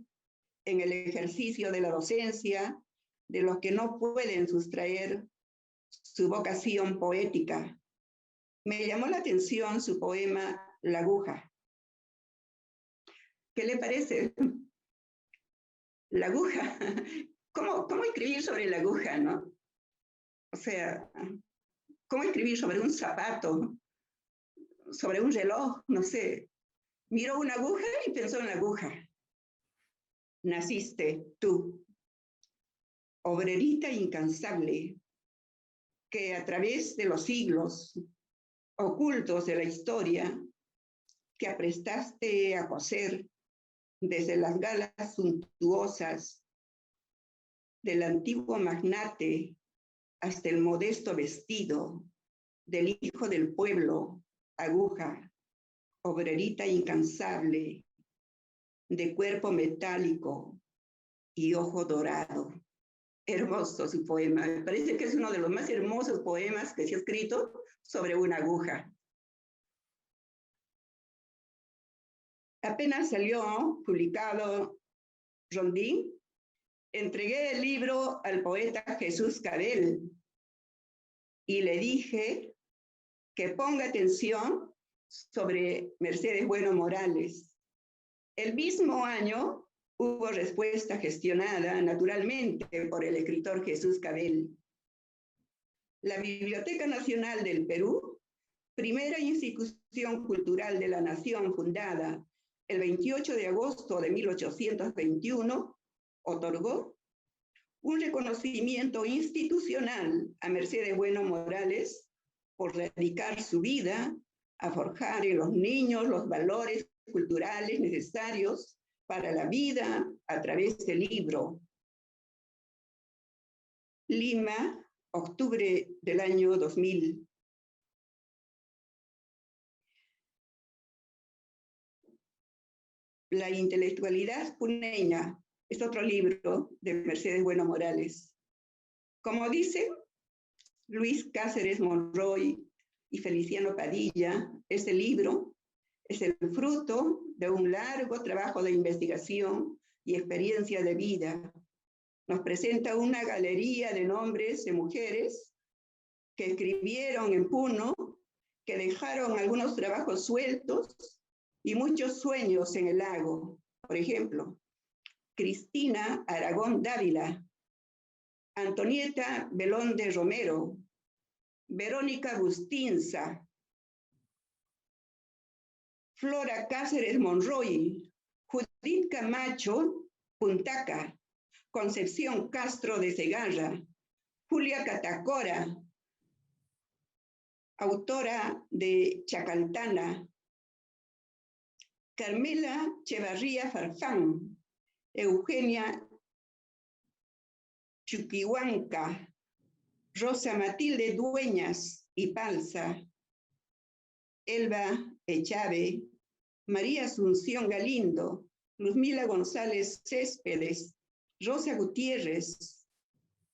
en el ejercicio de la docencia, de los que no pueden sustraer su vocación poética. Me llamó la atención su poema La aguja. ¿Qué le parece? La aguja. ¿Cómo escribir sobre la aguja, no? O sea, ¿cómo escribir sobre un zapato? Sobre un reloj, no sé. Miró una aguja y pensó en la aguja. Naciste tú, obrerita incansable, que a través de los siglos ocultos de la historia, que aprestaste a coser desde las galas suntuosas del antiguo magnate hasta el modesto vestido del hijo del pueblo, aguja, obrerita incansable, de cuerpo metálico y ojo dorado. Hermoso su poema. Me parece que es uno de los más hermosos poemas que se ha escrito sobre una aguja. Apenas salió publicado Rondín, entregué el libro al poeta Jesús Cabel y le dije que ponga atención sobre Mercedes Bueno Morales. El mismo año hubo respuesta gestionada naturalmente por el escritor Jesús Cabel. La Biblioteca Nacional del Perú, primera institución cultural de la nación fundada el 28 de agosto de 1821, otorgó un reconocimiento institucional a Mercedes Bueno Morales por dedicar su vida a forjar en los niños los valores culturales necesarios para la vida a través del libro. Lima, octubre del año 2000. La intelectualidad puneña es otro libro de Mercedes Bueno Morales. Como dicen Luis Cáceres Monroy y Feliciano Padilla, este libro es el fruto de un largo trabajo de investigación y experiencia de vida. Nos presenta una galería de nombres de mujeres que escribieron en Puno, que dejaron algunos trabajos sueltos y muchos sueños en el lago. Por ejemplo, Cristina Aragón Dávila, Antonieta Belón de Romero, Verónica Bustinza, Flora Cáceres Monroy, Judith Camacho Puntaca, Concepción Castro de Segarra, Julia Catacora, autora de Chacaltana, Carmela Chevarría Farfán, Eugenia Chuquihuanca, Rosa Matilde Dueñas y Palza, Elba Echave, María Asunción Galindo, Luzmila González Céspedes, Rosa Gutiérrez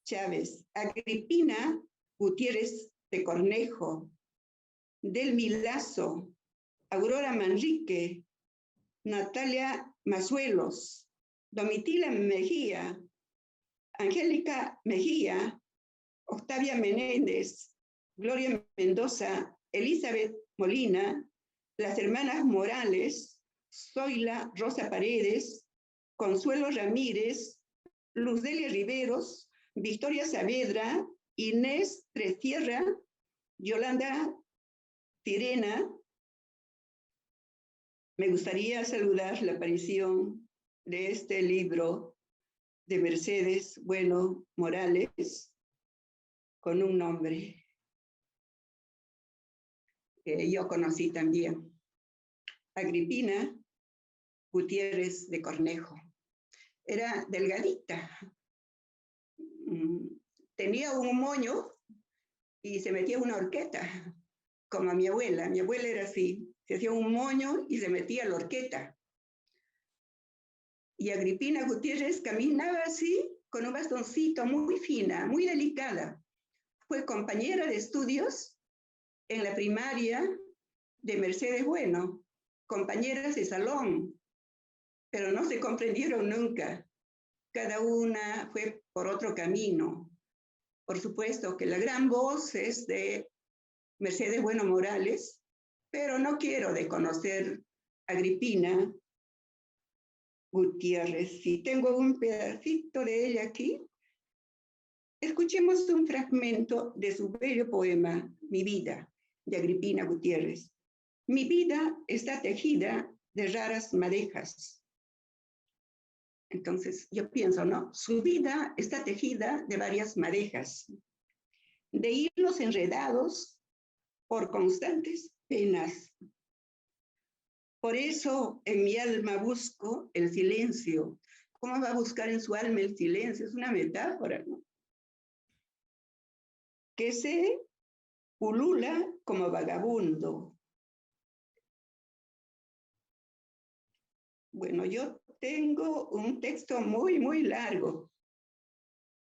Chávez, Agripina Gutiérrez de Cornejo, Delmi Lazo, Aurora Manrique, Natalia Mazuelos, Domitila Mejía, Angélica Mejía, Octavia Menéndez, Gloria Mendoza, Elizabeth Molina, las hermanas Morales, Zoila Rosa Paredes, Consuelo Ramírez, Luzdelia Riveros, Victoria Saavedra, Inés Tresierra, Yolanda Tirena. Me gustaría saludar la aparición de este libro de Mercedes Bueno Morales con un nombre que yo conocí también, Agripina Gutiérrez de Cornejo. Era delgadita, tenía un moño y se metía una horqueta, como a mi abuela. Mi abuela era así, se hacía un moño y se metía la horqueta. Y Agripina Gutiérrez caminaba así, con un bastoncito muy fina, muy delicada. Fue compañera de estudios en la primaria de Mercedes Bueno, compañeras de salón, pero no se comprendieron nunca. Cada una fue por otro camino. Por supuesto que la gran voz es de Mercedes Bueno Morales, pero no quiero desconocer a Agripina Gutiérrez. Si tengo un pedacito de ella aquí, escuchemos un fragmento de su bello poema, Mi vida, de Agripina Gutiérrez. Mi vida está tejida de raras madejas. Entonces, yo pienso, ¿no? Su vida está tejida de varias madejas, de hilos enredados por constantes penas. Por eso en mi alma busco el silencio. ¿Cómo va a buscar en su alma el silencio? Es una metáfora, ¿no? Que se pulula como vagabundo. Bueno, yo tengo un texto muy, muy largo.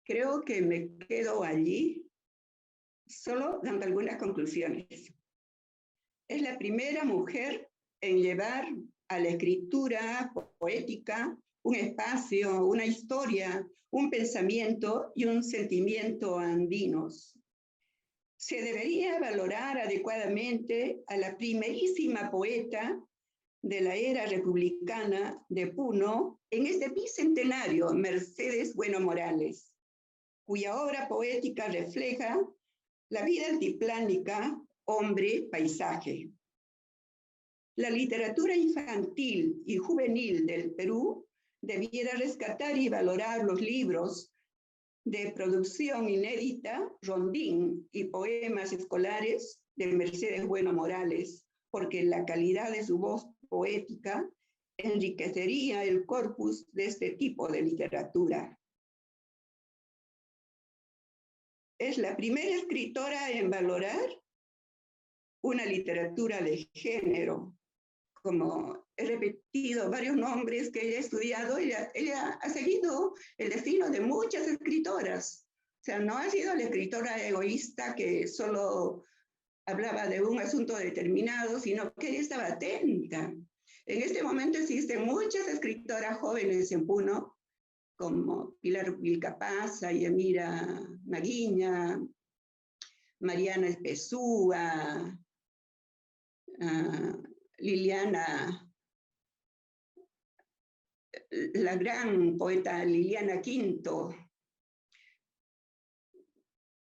Creo que me quedo allí solo dando algunas conclusiones. Es la primera mujer en llevar a la escritura poética un espacio, una historia, un pensamiento y un sentimiento andinos. Se debería valorar adecuadamente a la primerísima poeta de la era republicana de Puno en este bicentenario, Mercedes Bueno Morales, cuya obra poética refleja la vida altiplánica, hombre-paisaje. La literatura infantil y juvenil del Perú debiera rescatar y valorar los libros de producción inédita, rondín y poemas escolares de Mercedes Bueno Morales, porque la calidad de su voz poética enriquecería el corpus de este tipo de literatura. es la primera escritora en valorar una literatura de género. Como he repetido varios nombres que ella ha estudiado, ella ha seguido el destino de muchas escritoras. O sea, no ha sido la escritora egoísta que solo hablaba de un asunto determinado, sino que ella estaba atenta. En este momento existen muchas escritoras jóvenes en Puno, como Pilar Vilcapaza, Yamira Maguiña, Mariana Espesúa, Liliana, la gran poeta Liliana Quinto.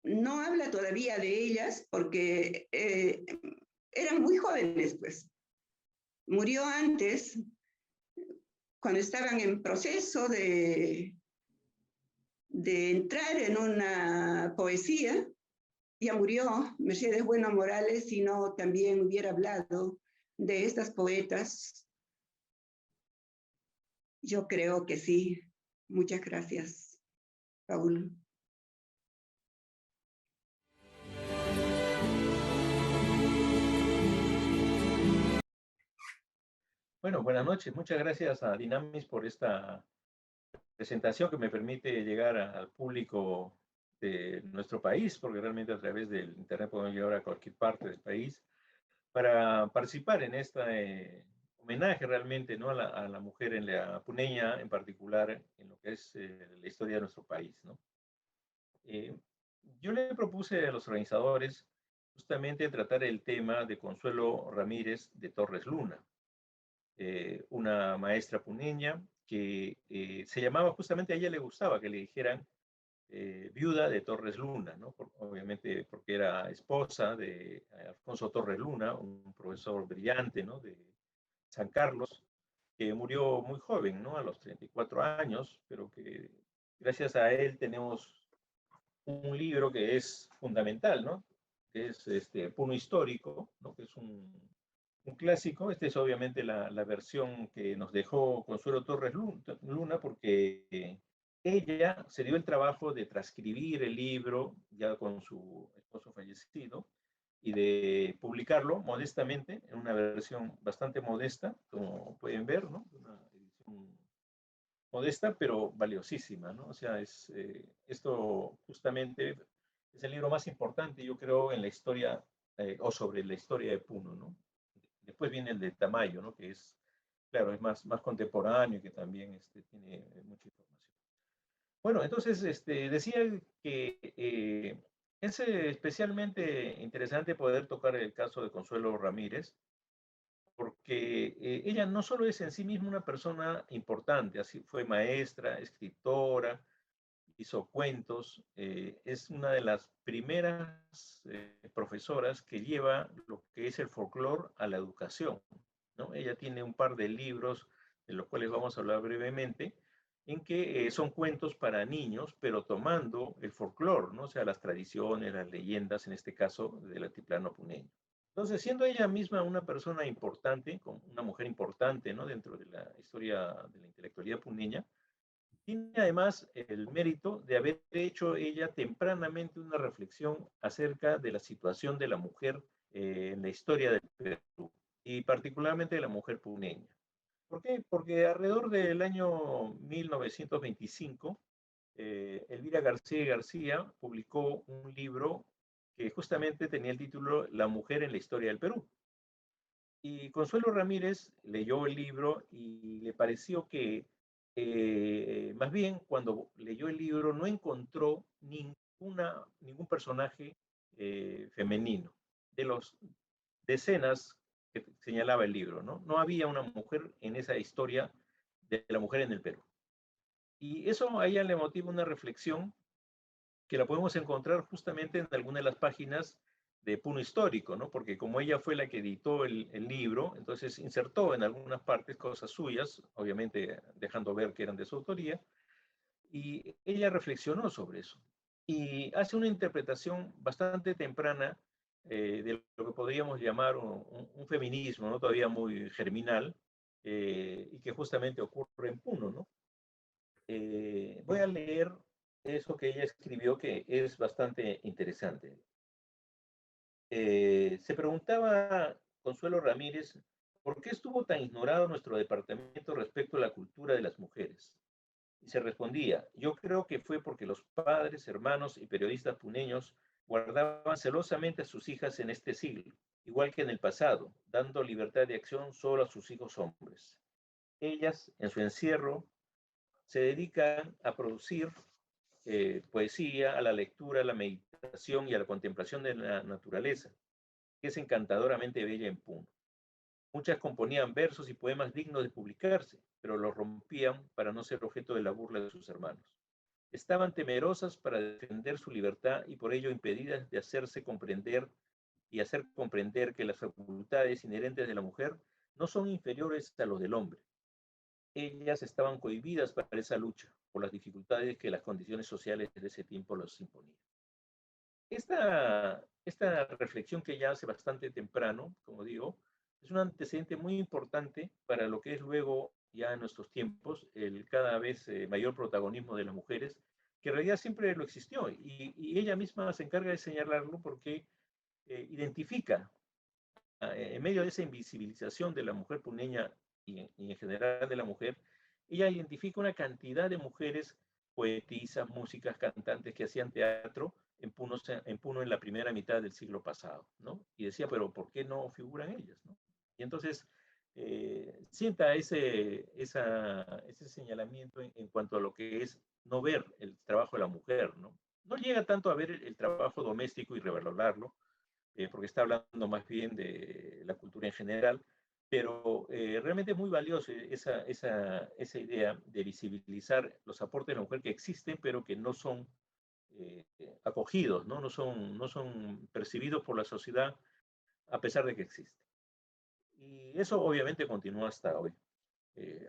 No habla todavía de ellas porque eran muy jóvenes, pues. Murió antes, cuando estaban en proceso de entrar en una poesía. Ya murió Mercedes Bueno Morales, si no también hubiera hablado de estas poetas. Yo creo que sí. Muchas gracias, Paul. Bueno, buenas noches. Muchas gracias a Dinamis por esta presentación que me permite llegar al público de nuestro país, porque realmente a través del Internet podemos llegar a cualquier parte del país para participar en este homenaje realmente, ¿no? a la mujer en la puneña, en particular en lo que es la historia de nuestro país, ¿no? Yo le propuse a los organizadores justamente tratar el tema de Consuelo Ramírez de Torres Luna, una maestra puneña que se llamaba, justamente a ella le gustaba que le dijeran viuda de Torres Luna, ¿no? Obviamente porque era esposa de Alfonso Torres Luna, un profesor brillante, ¿no? de San Carlos, que murió muy joven, ¿no? A los 34 años, pero que gracias a él tenemos un libro que es fundamental, ¿no? Que es Puno Histórico, ¿no? Que es un clásico. Esta es obviamente la versión que nos dejó Consuelo Torres Luna, porque ella se dio el trabajo de transcribir el libro ya con su esposo fallecido y de publicarlo modestamente en una versión bastante modesta, como pueden ver, ¿no? Una edición modesta, pero valiosísima, ¿no? O sea, esto justamente es el libro más importante, yo creo, en la historia o sobre la historia de Puno, ¿no? Después viene el de Tamayo, ¿no? Que es, claro, es más contemporáneo y que también tiene mucha información. Bueno, entonces decía que es especialmente interesante poder tocar el caso de Consuelo Ramírez, porque ella no solo es en sí misma una persona importante, así fue maestra, escritora, hizo cuentos, es una de las primeras profesoras que lleva lo que es el folclore a la educación, ¿no? Ella tiene un par de libros, de los cuales vamos a hablar brevemente, en que son cuentos para niños, pero tomando el folclore, ¿no? O sea, las tradiciones, las leyendas, en este caso, del altiplano puneño. Entonces, siendo ella misma una persona importante, una mujer importante, ¿no? Dentro de la historia de la intelectualidad puneña, tiene además el mérito de haber hecho ella tempranamente una reflexión acerca de la situación de la mujer en la historia del Perú y particularmente de la mujer puneña. ¿Por qué? Porque alrededor del año 1925, Elvira García García publicó un libro que justamente tenía el título La mujer en la historia del Perú. Y Consuelo Ramírez leyó el libro y le pareció que, más bien, cuando leyó el libro no encontró ningún personaje femenino de los decenas que señalaba el libro, ¿no? No había una mujer en esa historia de la mujer en el Perú. Y eso a ella le motiva una reflexión que la podemos encontrar justamente en alguna de las páginas de Puno Histórico, ¿no? Porque como ella fue la que editó el libro, entonces insertó en algunas partes cosas suyas, obviamente dejando ver que eran de su autoría, y ella reflexionó sobre eso. Y hace una interpretación bastante temprana de lo que podríamos llamar un feminismo, ¿no? Todavía muy germinal, y que justamente ocurre en Puno, ¿no? Voy a leer eso que ella escribió que es bastante interesante. Se preguntaba Consuelo Ramírez, ¿por qué estuvo tan ignorado nuestro departamento respecto a la cultura de las mujeres? Y se respondía, yo creo que fue porque los padres, hermanos y periodistas puneños guardaban celosamente a sus hijas en este siglo, igual que en el pasado, dando libertad de acción solo a sus hijos hombres. Ellas, en su encierro, se dedican a producir poesía, a la lectura, a la meditación y a la contemplación de la naturaleza, que es encantadoramente bella en Puno. Muchas componían versos y poemas dignos de publicarse, pero los rompían para no ser objeto de la burla de sus hermanos. Estaban temerosas para defender su libertad y por ello impedidas de hacerse comprender y hacer comprender que las facultades inherentes de la mujer no son inferiores a los del hombre. Ellas estaban cohibidas para esa lucha por las dificultades que las condiciones sociales de ese tiempo los imponían. Esta reflexión que ya hace bastante temprano, como digo, es un antecedente muy importante para lo que es luego, ya en nuestros tiempos, el cada vez mayor protagonismo de las mujeres, que en realidad siempre lo existió y ella misma se encarga de señalarlo porque identifica, en medio de esa invisibilización de la mujer puneña y en general de la mujer, ella identifica una cantidad de mujeres poetisas, músicas, cantantes que hacían teatro en Puno en la primera mitad del siglo pasado, ¿no? Y decía, pero ¿por qué no figuran ellas, no? Y entonces sienta ese señalamiento en cuanto a lo que es no ver el trabajo de la mujer, ¿no? No llega tanto a ver el trabajo doméstico y revalorarlo, porque está hablando más bien de la cultura en general, pero realmente es muy valioso esa idea de visibilizar los aportes de la mujer que existen, pero que no son acogidos, ¿no? No son percibidos por la sociedad a pesar de que existen. Y eso obviamente continúa hasta hoy.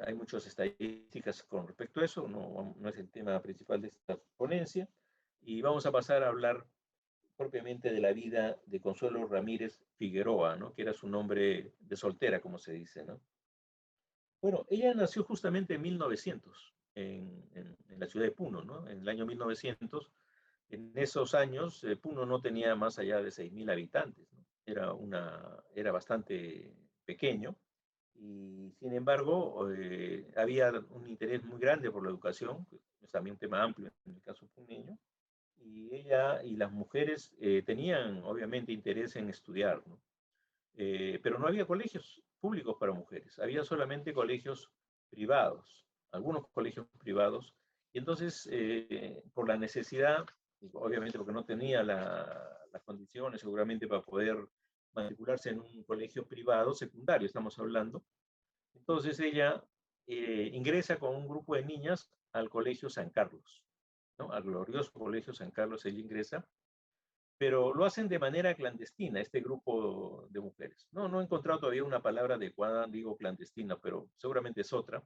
Hay muchas estadísticas con respecto a eso, no es el tema principal de esta ponencia, y vamos a pasar a hablar propiamente de la vida de Consuelo Ramírez Figueroa, ¿no? Que era su nombre de soltera, como se dice, ¿no? Bueno, ella nació justamente en 1900, en la ciudad de Puno, ¿no? En el año 1900. En esos años, Puno no tenía más allá de 6.000 habitantes, ¿no? Era bastante pequeño y, sin embargo, había un interés muy grande por la educación, que es también un tema amplio en el caso puneño, y ella y las mujeres tenían obviamente interés en estudiar, ¿no? Pero no había colegios públicos para mujeres, había solamente colegios privados, algunos colegios privados, y entonces por la necesidad, obviamente porque no tenía las condiciones seguramente para poder matricularse en un colegio privado, secundario estamos hablando, entonces ella ingresa con un grupo de niñas al Colegio San Carlos, ¿no? Al glorioso Colegio San Carlos ella ingresa, pero lo hacen de manera clandestina, este grupo de mujeres. No he encontrado todavía una palabra adecuada, digo clandestina, pero seguramente es otra.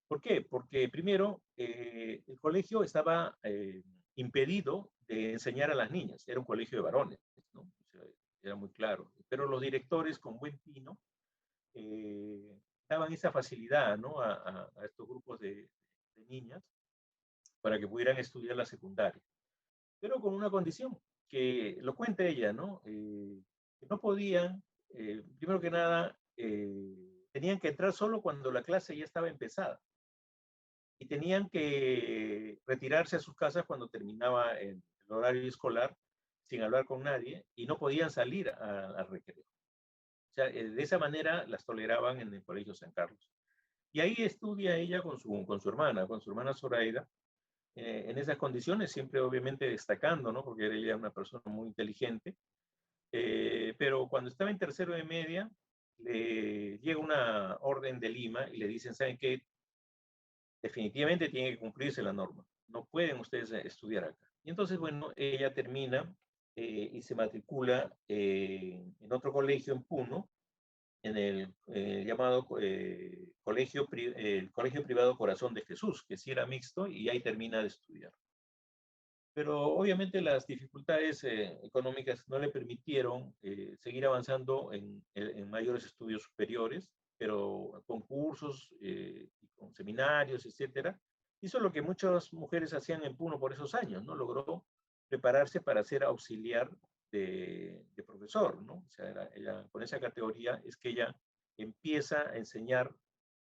¿Por qué? Porque primero, el colegio estaba impedido de enseñar a las niñas, era un colegio de varones, ¿no? O sea, era muy claro, pero los directores con buen tino daban esa facilidad, ¿no? A estos grupos de niñas para que pudieran estudiar la secundaria, pero con una condición, que lo cuenta ella, ¿no? Que no podían, primero que nada, tenían que entrar solo cuando la clase ya estaba empezada y tenían que retirarse a sus casas cuando terminaba el horario escolar sin hablar con nadie y no podían salir al recreo. O sea, de esa manera las toleraban en el Colegio San Carlos. Y ahí estudia ella con su hermana Zoraida, en esas condiciones, siempre obviamente destacando, ¿no? Porque era ella una persona muy inteligente, pero cuando estaba en tercero de media, le llega una orden de Lima y le dicen, ¿saben qué? Definitivamente tiene que cumplirse la norma, no pueden ustedes estudiar acá. Y entonces, bueno, ella termina y se matricula en otro colegio en Puno, en el llamado el Colegio Privado Corazón de Jesús, que sí era mixto, y ahí termina de estudiar. Pero obviamente las dificultades económicas no le permitieron seguir avanzando en mayores estudios superiores, pero con cursos y con seminarios, etcétera, Hizo lo que muchas mujeres hacían en Puno por esos años, ¿no? Logró prepararse para ser auxiliar de profesor, ¿no? O sea, con esa categoría es que ella empieza a enseñar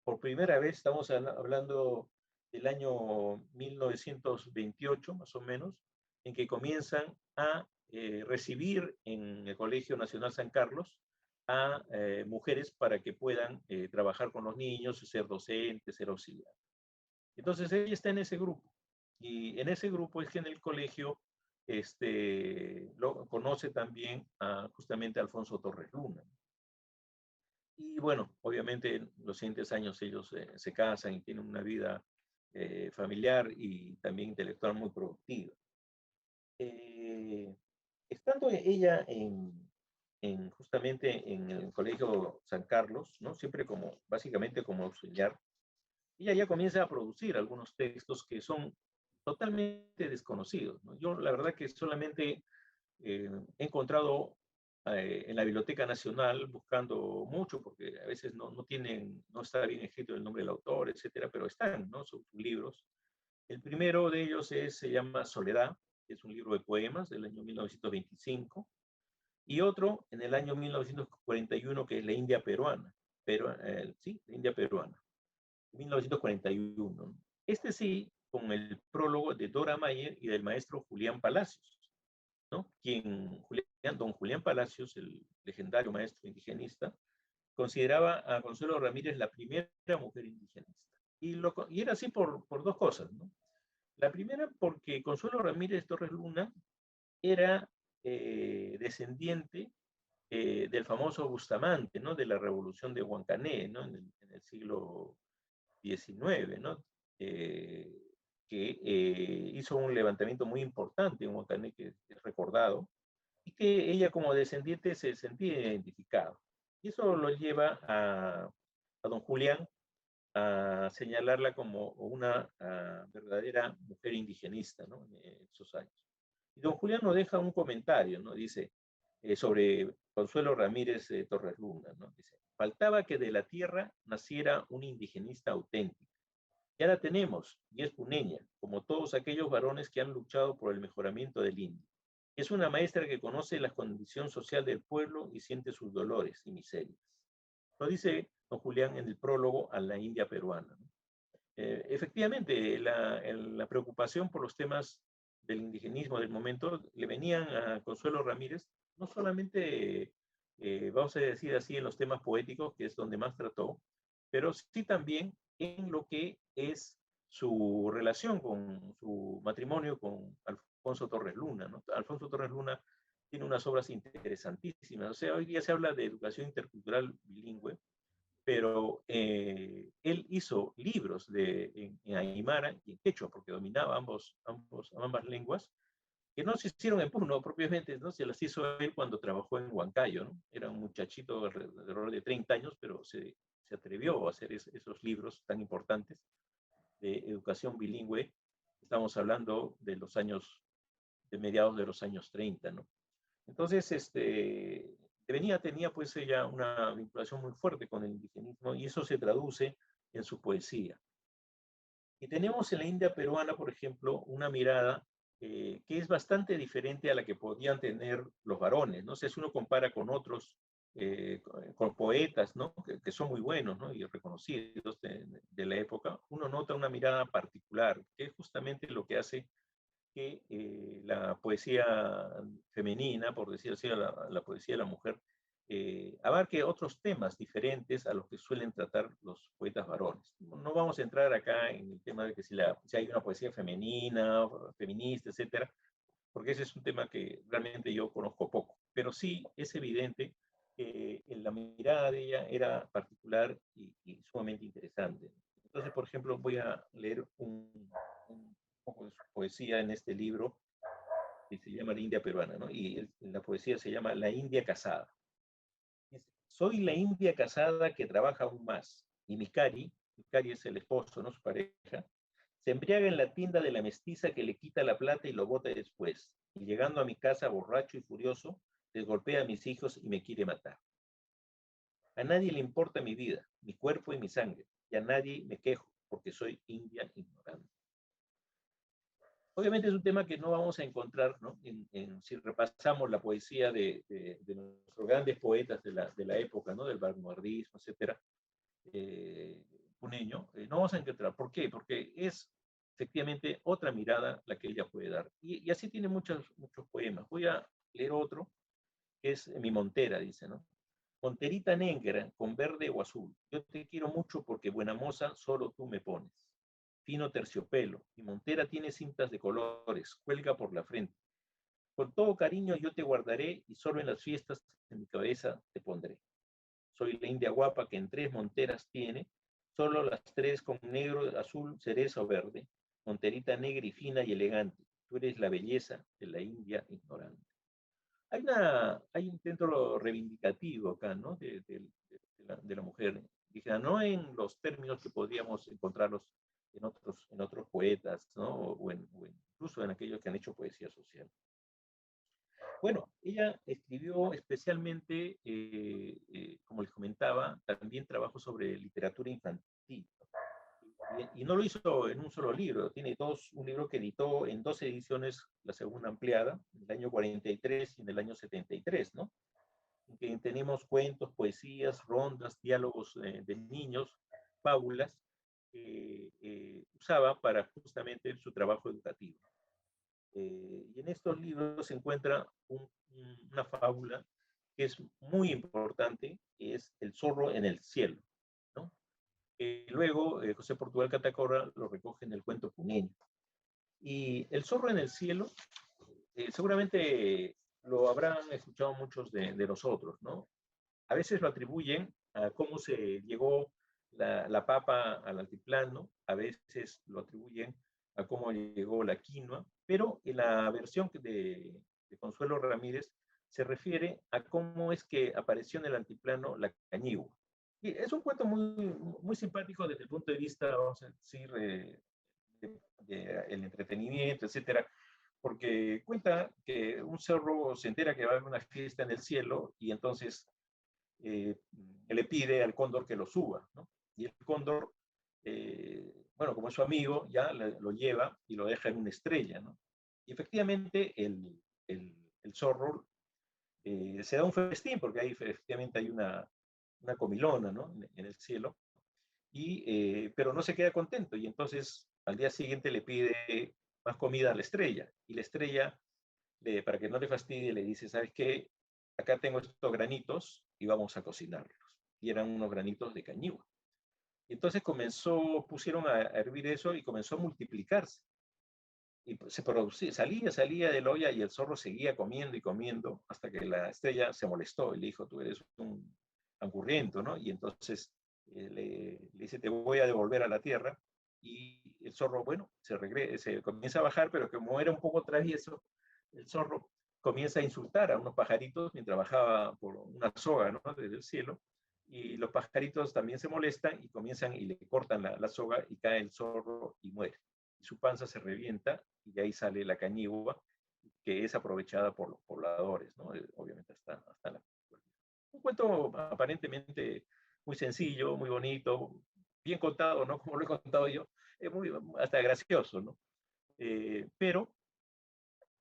por primera vez, estamos hablando del año 1928, más o menos, en que comienzan a recibir en el Colegio Nacional San Carlos a mujeres para que puedan trabajar con los niños, ser docentes, ser auxiliares. Entonces ella está en ese grupo. Y en ese grupo es que en el colegio lo conoce también justamente a Alfonso Torres Luna. Y bueno, obviamente en los siguientes años ellos se casan y tienen una vida familiar y también intelectual muy productiva. Estando ella justamente en el Colegio San Carlos, ¿no? Siempre básicamente como auxiliar, ella ya comienza a producir algunos textos que son totalmente desconocidos, ¿no? Yo la verdad que solamente he encontrado en la Biblioteca Nacional buscando mucho, porque a veces no está bien escrito el nombre del autor, etcétera, pero están, ¿no? Sus libros. El primero de ellos se llama Soledad, que es un libro de poemas del año 1925, y otro en el año 1941, que es La India Peruana, sí, La India Peruana, 1941. Este sí, con el prólogo de Dora Mayer y del maestro Julián Palacios, ¿no? Don Julián Palacios, el legendario maestro indigenista, consideraba a Consuelo Ramírez la primera mujer indigenista. Y era así por dos cosas, ¿no? La primera, porque Consuelo Ramírez Torres Luna era descendiente del famoso Bustamante, ¿no? De la revolución de Huancané, ¿no? En el siglo XIX, ¿no? Que hizo un levantamiento muy importante en Huancané, que es recordado, y que ella como descendiente se sentía identificada. Y eso lo lleva a don Julián a señalarla como una verdadera mujer indigenista, ¿no? En esos años. Y don Julián nos deja un comentario, ¿no? Dice, sobre Consuelo Ramírez Torres Luna, ¿no? Dice, faltaba que de la tierra naciera un indigenista auténtico. Ya la tenemos, y es puneña, como todos aquellos varones que han luchado por el mejoramiento del indio. Es una maestra que conoce la condición social del pueblo y siente sus dolores y miserias. Lo dice don Julián en el prólogo a La India Peruana, ¿no? Efectivamente, la preocupación por los temas del indigenismo del momento le venían a Consuelo Ramírez, no solamente, vamos a decir así, en los temas poéticos, que es donde más trató, pero sí también en lo que es su relación con su matrimonio con Alfonso Torres Luna, ¿no? Alfonso Torres Luna tiene unas obras interesantísimas. O sea, hoy día se habla de educación intercultural bilingüe, pero él hizo libros en aymara y en quechua, porque dominaba ambas lenguas, que no se hicieron en Puno propiamente, ¿no? Se las hizo él cuando trabajó en Huancayo, ¿no? Era un muchachito alrededor de 30 años, pero se atrevió a hacer esos libros tan importantes de educación bilingüe. Estamos hablando de mediados de los años 30, ¿no? Entonces, tenía pues ella una vinculación muy fuerte con el indigenismo y eso se traduce en su poesía. Y tenemos en la India peruana, por ejemplo, una mirada que es bastante diferente a la que podían tener los varones, ¿no? Si uno compara con otros, con poetas, ¿no? Que son muy buenos, ¿no? Y reconocidos de la época, uno nota una mirada particular, que es justamente lo que hace que la poesía femenina, por decir así, la poesía de la mujer, abarque otros temas diferentes a los que suelen tratar los poetas varones. No vamos a entrar acá en el tema de que si hay una poesía femenina, feminista, etcétera, porque ese es un tema que realmente yo conozco poco, pero sí es evidente que la mirada de ella era particular y sumamente interesante. Entonces, por ejemplo, voy a leer un poco de su poesía en este libro que se llama La India Peruana, ¿no? Y la poesía se llama La India Casada. Soy la india casada que trabaja aún más, y Mikari es el esposo, ¿no? Su pareja, se embriaga en la tienda de la mestiza que le quita la plata y lo bota después, y llegando a mi casa borracho y furioso, les golpea a mis hijos y me quiere matar. A nadie le importa mi vida, mi cuerpo y mi sangre, y a nadie me quejo, porque soy india ignorante. Obviamente es un tema que no vamos a encontrar, ¿no? Si repasamos la poesía de nuestros grandes poetas de la época, ¿no? Del vanguardismo, etcétera, puneño, no vamos a encontrar. ¿Por qué? Porque es efectivamente otra mirada la que ella puede dar. Y así tiene muchos poemas. Voy a leer otro, que es Mi Montera, dice, ¿no? Monterita negra con verde o azul, yo te quiero mucho porque buena moza solo tú me pones. Fino terciopelo, mi montera tiene cintas de colores, cuelga por la frente. Con todo cariño yo te guardaré y solo en las fiestas en mi cabeza te pondré. Soy la india guapa que en 3 monteras tiene, solo las 3 con negro, azul, cereza o verde. Monterita negra y fina y elegante, tú eres la belleza de la india ignorante. Hay un intento reivindicativo acá, ¿no? De la mujer indígena, no en los términos que podríamos encontrarlos en otros poetas, ¿no? Incluso en aquellos que han hecho poesía social. Bueno, ella escribió especialmente, como les comentaba, también trabajo sobre literatura infantil. Y no lo hizo en un solo libro, tiene un libro que editó en 2 ediciones, la segunda ampliada, en el año 43 y en el año 73, ¿no? En que tenemos cuentos, poesías, rondas, diálogos de niños, fábulas, que usaba para justamente su trabajo educativo. Y en estos libros se encuentra una fábula que es muy importante, que es El zorro en el cielo, ¿no? Luego José Portugal Catacora lo recoge en el cuento puneño. Y El zorro en el cielo, seguramente lo habrán escuchado muchos de nosotros, ¿no? A veces lo atribuyen a cómo se llegó la papa al altiplano, a veces lo atribuyen a cómo llegó la quinoa, pero en la versión de Consuelo Ramírez se refiere a cómo es que apareció en el altiplano la cañigua. Y es un cuento muy simpático desde el punto de vista, vamos a decir, el entretenimiento, etcétera, porque cuenta que un zorro se entera que va a haber una fiesta en el cielo y entonces le pide al cóndor que lo suba, ¿no? Y el cóndor, bueno, como es su amigo, ya lo lleva y lo deja en una estrella, ¿no? Y efectivamente el zorro se da un festín, porque ahí efectivamente hay una comilona, ¿no? En el cielo, pero no se queda contento, y entonces al día siguiente le pide más comida a la estrella, y la estrella, para que no le fastidie, le dice, ¿sabes qué? Acá tengo estos granitos y vamos a cocinarlos. Y eran unos granitos de cañigua. Y entonces pusieron a hervir eso y comenzó a multiplicarse. Y se producía, salía de la olla y el zorro seguía comiendo y comiendo hasta que la estrella se molestó y le dijo, tú eres un angurriento, ¿no? Y entonces le dice, te voy a devolver a la tierra. Y el zorro, bueno, se comienza a bajar, pero como era un poco travieso, el zorro comienza a insultar a unos pajaritos mientras bajaba por una soga, ¿no? Desde el cielo. Y los pajaritos también se molestan y comienzan y le cortan la soga y cae el zorro y muere. Y su panza se revienta y de ahí sale la cañigua, que es aprovechada por los pobladores, ¿no? Obviamente hasta la... Un cuento aparentemente muy sencillo, muy bonito, bien contado, ¿no? Como lo he contado yo, es hasta gracioso, ¿no? Pero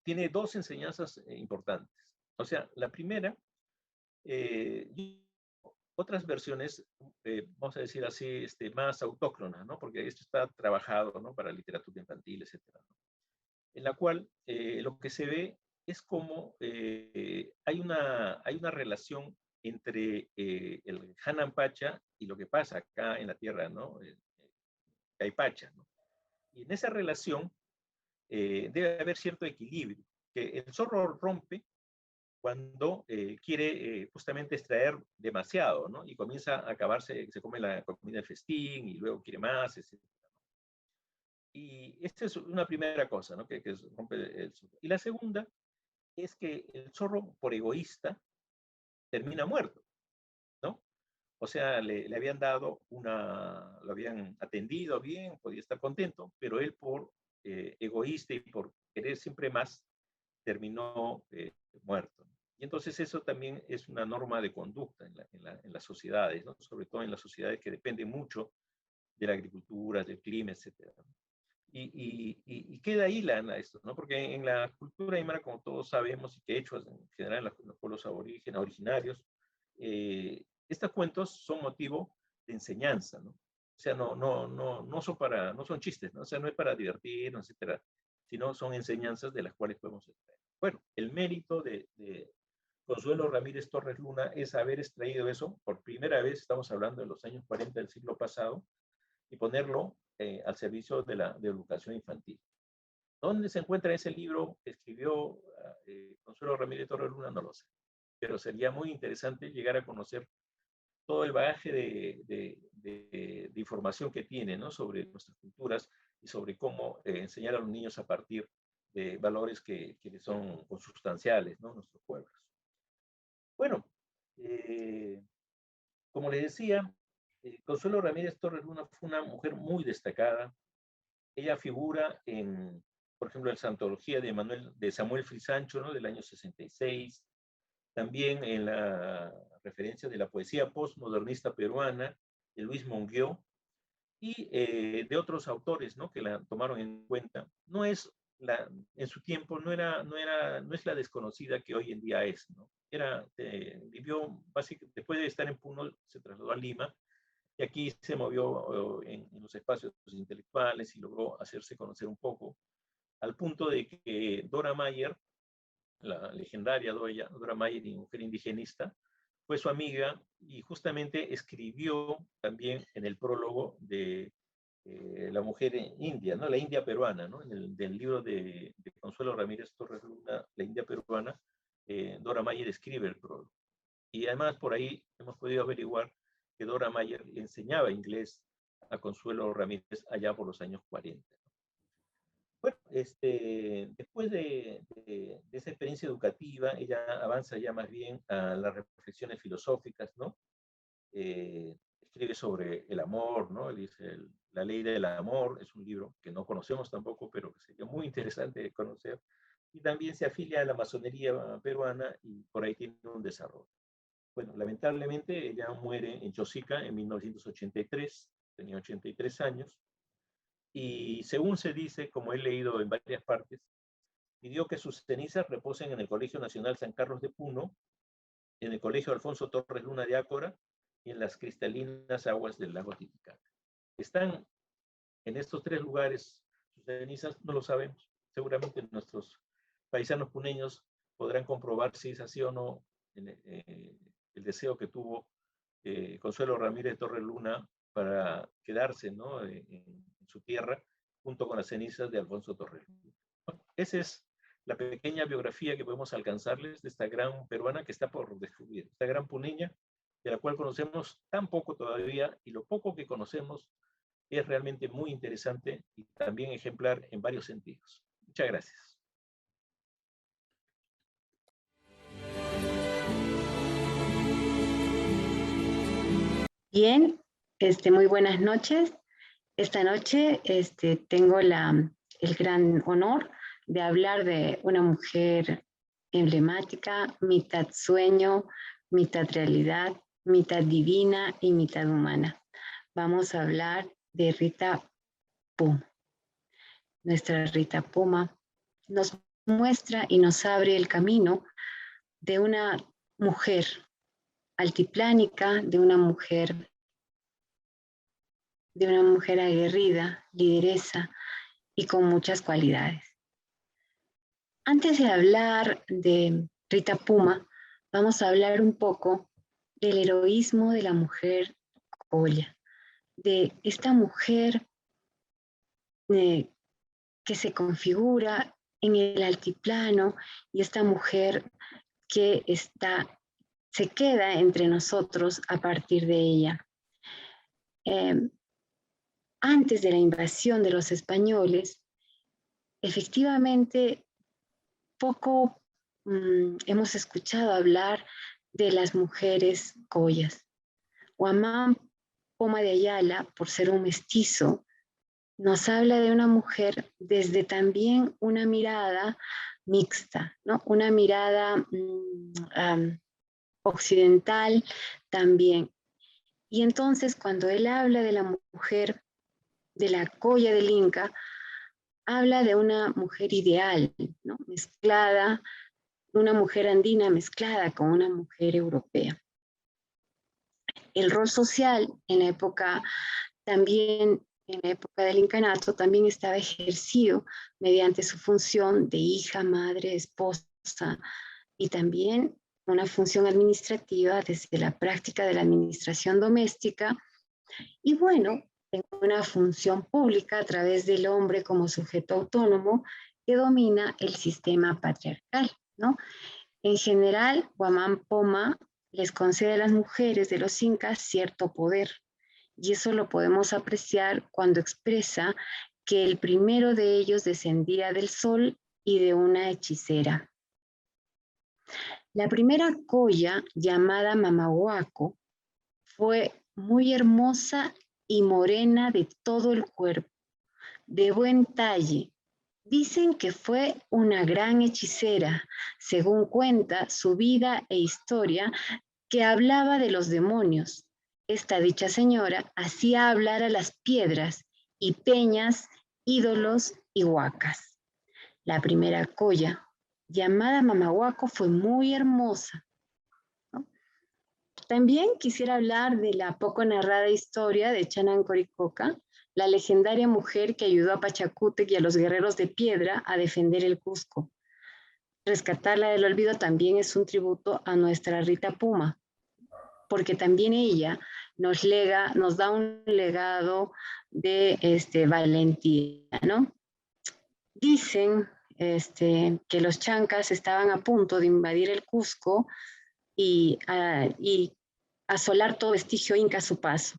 tiene 2 enseñanzas importantes. O sea, la primera, otras versiones, vamos a decir así, más autóctonas, ¿no? Porque esto está trabajado, ¿no? Para literatura infantil, etcétera, ¿no? En la cual lo que se ve es como hay una relación entre el Hanan Pacha y lo que pasa acá en la tierra, ¿no? Caipacha, ¿no? Y en esa relación debe haber cierto equilibrio, que el zorro rompe cuando quiere justamente extraer demasiado, ¿no? Y comienza a acabarse, se come la comida del festín y luego quiere más, etc. Y esta es una primera cosa, ¿no? Que rompe el zorro. Y la segunda es que el zorro, por egoísta, termina muerto, ¿no? O sea, le habían dado lo habían atendido bien, podía estar contento, pero él por egoísta y por querer siempre más, terminó muerto. Y entonces eso también es una norma de conducta en las sociedades, ¿no? Sobre todo en las sociedades que dependen mucho de la agricultura, del clima, etc. Y queda ahí esto, ¿no? Porque en la cultura aymara, como todos sabemos, y que hechos en general en los pueblos aborígenes, originarios, estos cuentos son motivo de enseñanza, ¿no? O sea, no son chistes, ¿no? O sea, no es para divertirnos, etcétera, sino son enseñanzas de las cuales podemos extraer. Bueno, el mérito de Consuelo Ramírez Torres Luna es haber extraído eso por primera vez, estamos hablando de los años 40 del siglo pasado, y ponerlo al servicio de la educación infantil. ¿Dónde se encuentra ese libro que escribió Consuelo Ramírez Torres Luna? No lo sé, pero sería muy interesante llegar a conocer todo el bagaje de información que tiene, ¿no? Sobre nuestras culturas y sobre cómo enseñar a los niños a partir de valores que son consustanciales, ¿no? Nuestros pueblos. Bueno, como les decía, Consuelo Ramírez Torres Luna fue una mujer muy destacada. Ella figura en, por ejemplo, en la antología de Samuel Frisancho, ¿no? Del año 66, también en la referencia de la poesía postmodernista peruana de Luis Monguió, y de otros autores, ¿no? Que la tomaron en cuenta. No es en su tiempo no es la desconocida que hoy en día es, ¿no? Vivió básicamente, después de estar en Puno, se trasladó a Lima, y aquí se movió en los espacios intelectuales y logró hacerse conocer un poco, al punto de que Dora Mayer, la legendaria Dora Mayer, mujer indigenista, fue su amiga y justamente escribió también en el prólogo de la mujer india, ¿no? La India peruana, ¿no? Del libro de Consuelo Ramírez Torres Luna, La India peruana, Dora Mayer escribe el prólogo. Y además por ahí hemos podido averiguar que Dora Mayer enseñaba inglés a Consuelo Ramírez allá por los años 40. Bueno, después de esa experiencia educativa, ella avanza ya más bien a las reflexiones filosóficas, ¿no? Escribe sobre el amor, ¿no? Dice La ley del amor, es un libro que no conocemos tampoco, pero que sería muy interesante de conocer. Y también se afilia a la masonería peruana y por ahí tiene un desarrollo. Bueno, lamentablemente ella muere en Chosica en 1983, tenía 83 años, y según se dice, como he leído en varias partes, pidió que sus cenizas reposen en el Colegio Nacional San Carlos de Puno, en el Colegio Alfonso Torres Luna de Ácora y en las cristalinas aguas del lago Titicaca. ¿Están en estos tres lugares sus cenizas? No lo sabemos. Seguramente nuestros paisanos puneños podrán comprobar si es así o no el deseo que tuvo Consuelo Ramírez Torres Luna para quedarse, ¿no? en su tierra, junto con las cenizas de Alfonso Torres Luna. Bueno, esa es la pequeña biografía que podemos alcanzarles de esta gran peruana que está por descubrir, esta gran puneña, de la cual conocemos tan poco todavía, y lo poco que conocemos es realmente muy interesante y también ejemplar en varios sentidos. Muchas gracias. Bien, muy buenas noches. Esta noche tengo el gran honor de hablar de una mujer emblemática, mitad sueño, mitad realidad, mitad divina y mitad humana. Vamos a hablar de Rita Puma. Nuestra Rita Puma nos muestra y nos abre el camino de una mujer altiplánica, de una mujer aguerrida, lideresa y con muchas cualidades. Antes de hablar de Rita Puma, vamos a hablar un poco del heroísmo de la mujer colla, de esta mujer que se configura en el altiplano y esta mujer que se queda entre nosotros a partir de ella. Antes de la invasión de los españoles, efectivamente, poco hemos escuchado hablar de las mujeres collas. Guamán Poma de Ayala, por ser un mestizo, nos habla de una mujer desde también una mirada mixta, ¿no? Una mirada occidental también. Y entonces cuando él habla de la mujer, de la colla del Inca, habla de una mujer ideal, ¿no? Mezclada, una mujer andina mezclada con una mujer europea. El rol social en la época también, en la época del incanato, también estaba ejercido mediante su función de hija, madre, esposa y también una función administrativa desde la práctica de la administración doméstica y bueno, en una función pública a través del hombre como sujeto autónomo que domina el sistema patriarcal, ¿no? En general, Guamán Poma les concede a las mujeres de los incas cierto poder y eso lo podemos apreciar cuando expresa que el primero de ellos descendía del sol y de una hechicera. La primera colla, llamada Mamahuaco, fue muy hermosa y morena de todo el cuerpo, de buen talle. Dicen que fue una gran hechicera, según cuenta su vida e historia, que hablaba de los demonios. Esta dicha señora hacía hablar a las piedras y peñas, ídolos y huacas. La primera colla, llamada Mamahuaco, fue muy hermosa, ¿no? También quisiera hablar de la poco narrada historia de Chanancoriccoca, la legendaria mujer que ayudó a Pachacútec y a los guerreros de piedra a defender el Cusco. Rescatarla del olvido también es un tributo a nuestra Rita Puma, porque también ella nos da un legado de valentía, ¿no? Dicen que los chancas estaban a punto de invadir el Cusco y asolar todo vestigio inca a su paso.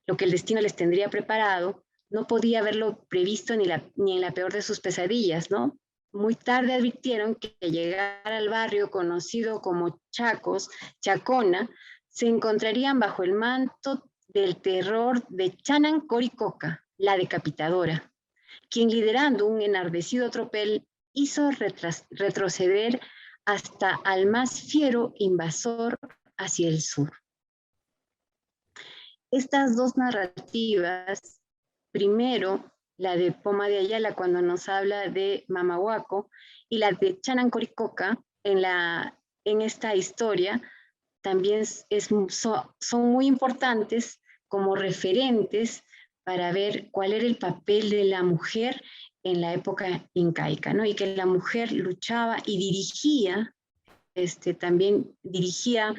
Lo que el destino les tendría preparado no podía haberlo previsto ni en la peor de sus pesadillas, ¿no? Muy tarde advirtieron que llegar al barrio conocido como Chacos, Chacona, se encontrarían bajo el manto del terror de Chanancoriccoca, la decapitadora, quien liderando un enardecido tropel hizo retroceder hasta al más fiero invasor hacia el sur. Estas dos narrativas, primero la de Poma de Ayala cuando nos habla de Mamahuaco y la de Chanancoriccoca en esta historia, también son muy importantes como referentes para ver cuál era el papel de la mujer en la época incaica, ¿no? Y que la mujer luchaba y dirigía, también dirigía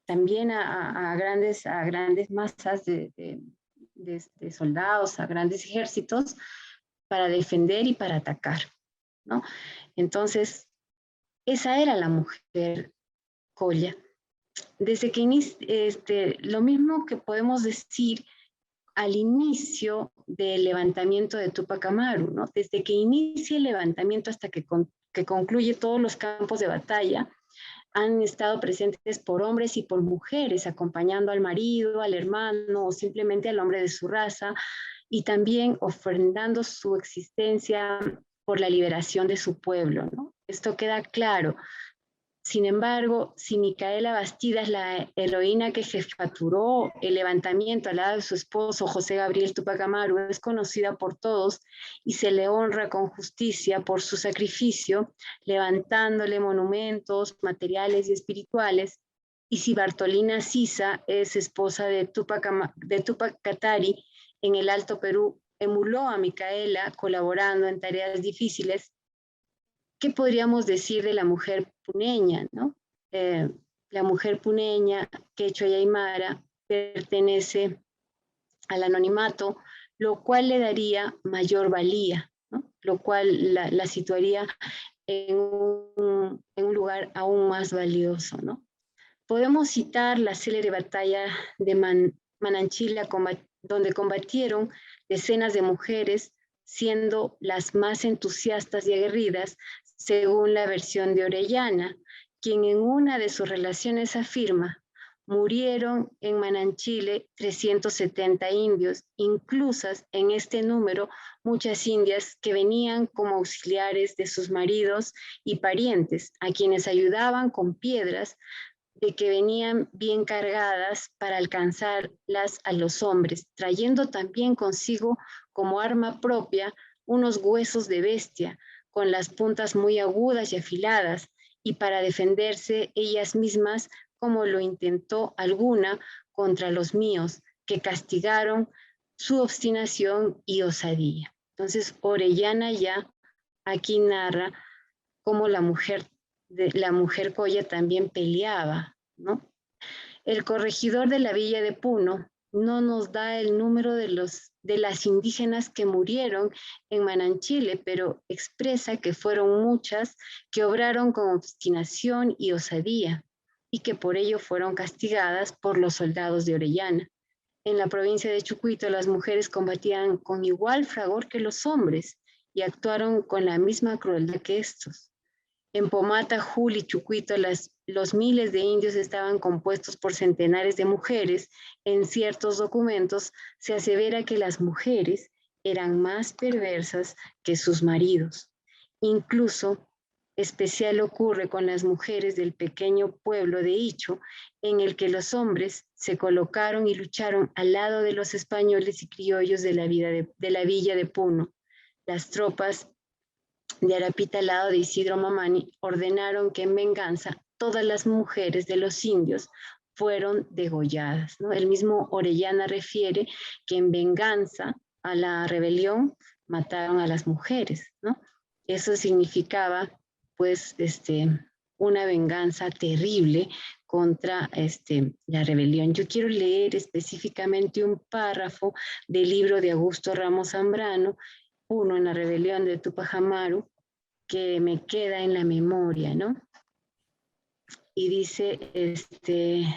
también a grandes masas de soldados, a grandes ejércitos para defender y para atacar, ¿no? Entonces, esa era la mujer colla. Desde que lo mismo que podemos decir al inicio del levantamiento de Tupac Amaru, ¿no? Desde que inicia el levantamiento hasta que concluye todos los campos de batalla, han estado presentes por hombres y por mujeres, acompañando al marido, al hermano o simplemente al hombre de su raza, y también ofrendando su existencia por la liberación de su pueblo, ¿no? Esto queda claro. Sin embargo, si Micaela Bastidas, la heroína que jefaturó el levantamiento al lado de su esposo José Gabriel Tupac Amaru, es conocida por todos y se le honra con justicia por su sacrificio, levantándole monumentos materiales y espirituales, y si Bartolina Sisa es esposa de Tupac Katari en el Alto Perú, emuló a Micaela colaborando en tareas difíciles, ¿qué podríamos decir de la mujer puneña, ¿no? La mujer puneña, quechua y aymara, pertenece al anonimato, lo cual le daría mayor valía, ¿no? Lo cual la situaría en un lugar aún más valioso, ¿no? Podemos citar la célebre batalla de Mananchila, donde combatieron decenas de mujeres, siendo las más entusiastas y aguerridas, según la versión de Orellana, quien en una de sus relaciones afirma: murieron en Mananchile 370 indios, inclusas en este número muchas indias que venían como auxiliares de sus maridos y parientes, a quienes ayudaban con piedras de que venían bien cargadas para alcanzarlas a los hombres, trayendo también consigo como arma propia unos huesos de bestia, con las puntas muy agudas y afiladas, y para defenderse ellas mismas, como lo intentó alguna contra los míos, que castigaron su obstinación y osadía. Entonces, Orellana ya aquí narra cómo la mujer Coya también peleaba, ¿no? El corregidor de la villa de Puno no nos da el número de las indígenas que murieron en Mananchile, pero expresa que fueron muchas que obraron con obstinación y osadía y que por ello fueron castigadas por los soldados de Orellana. En la provincia de Chucuito las mujeres combatían con igual fragor que los hombres y actuaron con la misma crueldad que estos. En Pomata, Juli, Chucuito, los miles de indios estaban compuestos por centenares de mujeres. En ciertos documentos se asevera que las mujeres eran más perversas que sus maridos. Incluso, especial ocurre con las mujeres del pequeño pueblo de Icho, en el que los hombres se colocaron y lucharon al lado de los españoles y criollos de la villa de Puno. Las tropas de Arapita al lado de Isidro Mamani ordenaron que en venganza todas las mujeres de los indios fueron degolladas, ¿no? El mismo Orellana refiere que en venganza a la rebelión mataron a las mujeres, ¿no? Eso significaba pues una venganza terrible contra la rebelión. Yo quiero leer específicamente un párrafo del libro de Augusto Ramos Zambrano, Puno en la rebelión de Tupac Amaru, que me queda en la memoria, ¿no? Y dice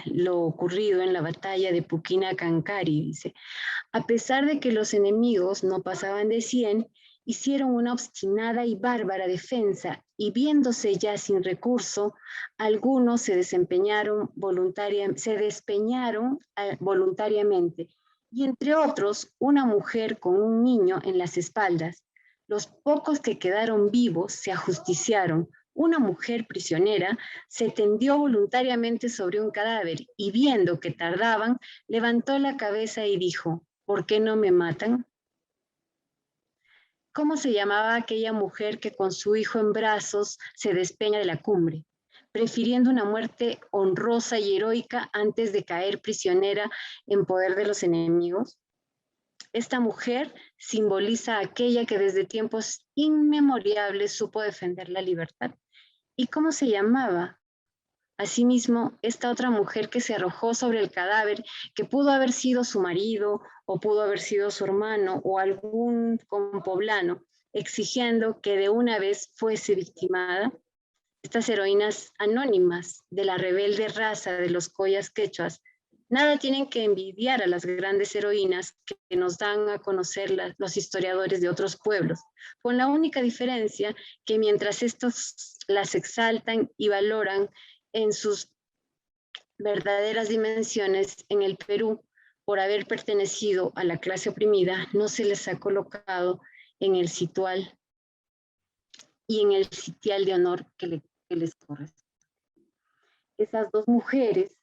lo ocurrido en la batalla de Puquina Cancari, dice, a pesar de que los enemigos no pasaban de 100, hicieron una obstinada y bárbara defensa y viéndose ya sin recurso, algunos se despeñaron voluntariamente y entre otros una mujer con un niño en las espaldas. Los pocos que quedaron vivos se ajusticiaron. Una mujer prisionera se tendió voluntariamente sobre un cadáver y viendo que tardaban, levantó la cabeza y dijo, ¿por qué no me matan? ¿Cómo se llamaba aquella mujer que con su hijo en brazos se despeña de la cumbre, prefiriendo una muerte honrosa y heroica antes de caer prisionera en poder de los enemigos? Esta mujer simboliza a aquella que desde tiempos inmemoriales supo defender la libertad. ¿Y cómo se llamaba? Asimismo, esta otra mujer que se arrojó sobre el cadáver, que pudo haber sido su marido, o pudo haber sido su hermano, o algún compoblano, exigiendo que de una vez fuese victimada. Estas heroínas anónimas de la rebelde raza de los Coyas quechuas, nada tienen que envidiar a las grandes heroínas que nos dan a conocer los historiadores de otros pueblos, con la única diferencia que mientras estos las exaltan y valoran en sus verdaderas dimensiones en el Perú, por haber pertenecido a la clase oprimida, no se les ha colocado en el sitial y en el sitial de honor que les corresponde. Esas dos mujeres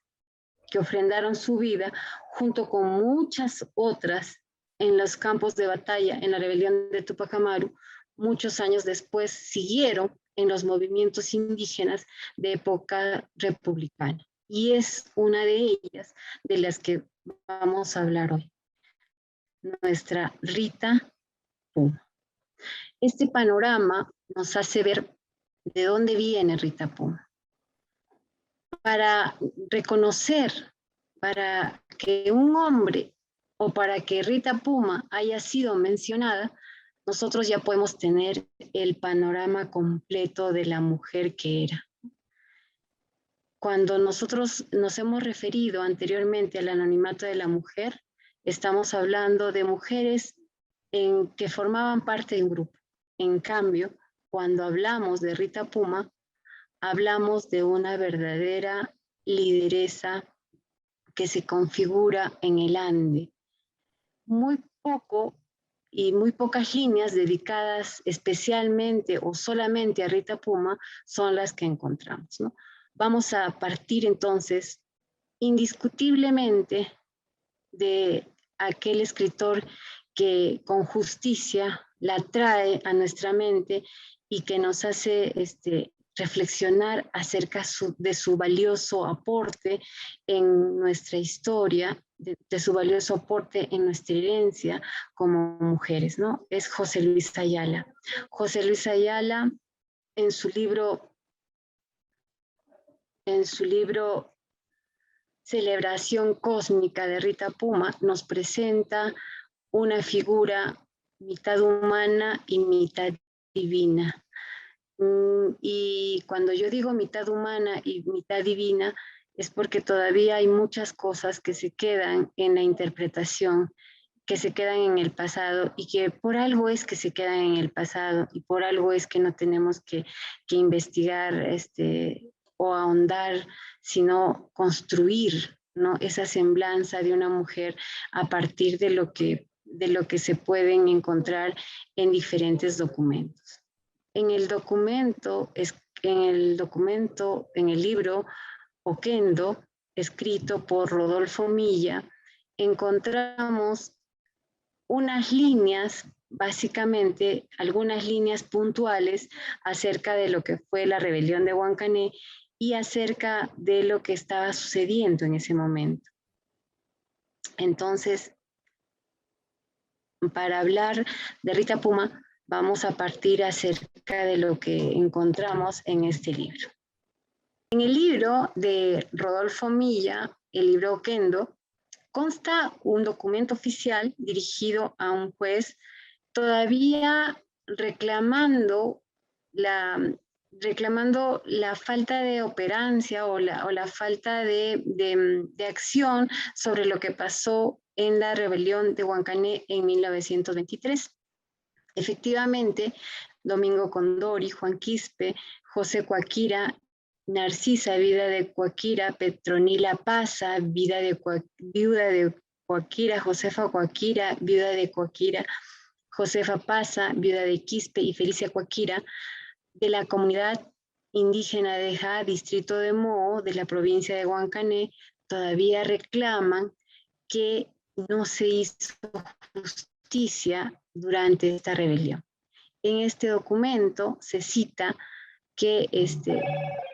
que ofrendaron su vida junto con muchas otras en los campos de batalla en la rebelión de Tupac Amaru, muchos años después siguieron en los movimientos indígenas de época republicana. Y es una de ellas de las que vamos a hablar hoy, nuestra Rita Puma. Este panorama nos hace ver de dónde viene Rita Puma. Para reconocer, para que un hombre o para que Rita Puma haya sido mencionada, nosotros ya podemos tener el panorama completo de la mujer que era. Cuando nosotros nos hemos referido anteriormente al anonimato de la mujer, estamos hablando de mujeres que formaban parte de un grupo. En cambio, cuando hablamos de Rita Puma, hablamos de una verdadera lideresa que se configura en el Ande. Muy poco y muy pocas líneas dedicadas especialmente o solamente a Rita Puma son las que encontramos, ¿no? vamos a partir entonces indiscutiblemente de aquel escritor que con justicia la trae a nuestra mente y que nos hace reflexionar acerca de su valioso aporte en nuestra historia, de su valioso aporte en nuestra herencia como mujeres, ¿no? Es José Luis Ayala. José Luis Ayala, en su libro Celebración Cósmica de Rita Puma, nos presenta una figura mitad humana y mitad divina. Y cuando yo digo mitad humana y mitad divina, es porque todavía hay muchas cosas que se quedan en la interpretación, que se quedan en el pasado, y que por algo es que se quedan en el pasado, y por algo es que no tenemos que investigar o ahondar, sino construir, ¿no?, esa semblanza de una mujer a partir de lo que se pueden encontrar en diferentes documentos. En el libro Oquendo, escrito por Rodolfo Milla, encontramos unas líneas, básicamente algunas líneas puntuales acerca de lo que fue la rebelión de Huancané y acerca de lo que estaba sucediendo en ese momento. Entonces, para hablar de Rita Puma, vamos a partir acerca de lo que encontramos en este libro. En el libro de Rodolfo Milla, el libro Oquendo, consta un documento oficial dirigido a un juez todavía reclamando la falta de operancia o la falta de acción sobre lo que pasó en la rebelión de Huancané en 1923. Efectivamente, Domingo Condori, Juan Quispe, José Coaquira, Narcisa, viuda de Coaquira, Petronila Paza, viuda de Coaquira, Josefa Coaquira, viuda de Coaquira, Josefa Paza, viuda de Quispe, y Felicia Coaquira, de la comunidad indígena de Ja, distrito de Moo, de la provincia de Huancané, todavía reclaman que no se hizo justicia durante esta rebelión. En este documento se cita que,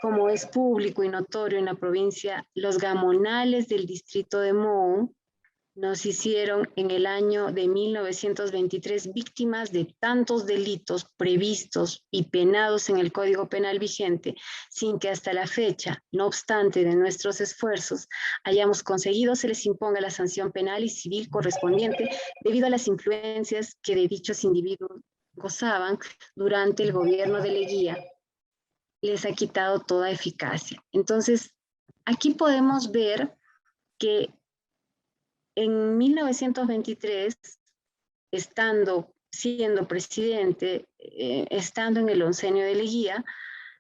como es público y notorio en la provincia, los gamonales del distrito de Moo nos hicieron en el año de 1923 víctimas de tantos delitos previstos y penados en el Código Penal vigente, sin que hasta la fecha, no obstante de nuestros esfuerzos, hayamos conseguido se les imponga la sanción penal y civil correspondiente debido a las influencias que de dichos individuos gozaban durante el gobierno de Leguía. Les ha quitado toda eficacia. Entonces, aquí podemos ver que en 1923, siendo presidente, estando en el oncenio de Leguía,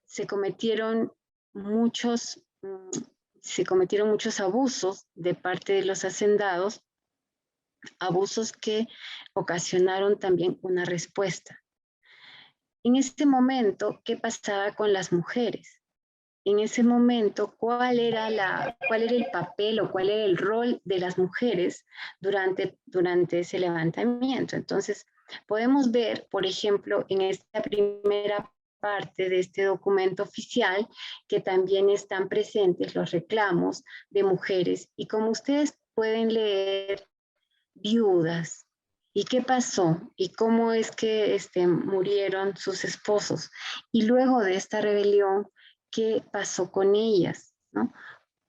se cometieron muchos abusos de parte de los hacendados, abusos que ocasionaron también una respuesta. En ese momento, ¿qué pasaba con las mujeres? En ese momento, ¿cuál era el papel o cuál era el rol de las mujeres durante ese levantamiento? Entonces, podemos ver, por ejemplo, en esta primera parte de este documento oficial, que también están presentes los reclamos de mujeres, y como ustedes pueden leer, viudas. ¿Y qué pasó? ¿Y cómo es que murieron sus esposos? Y luego de esta rebelión, ¿qué pasó con ellas? ¿No?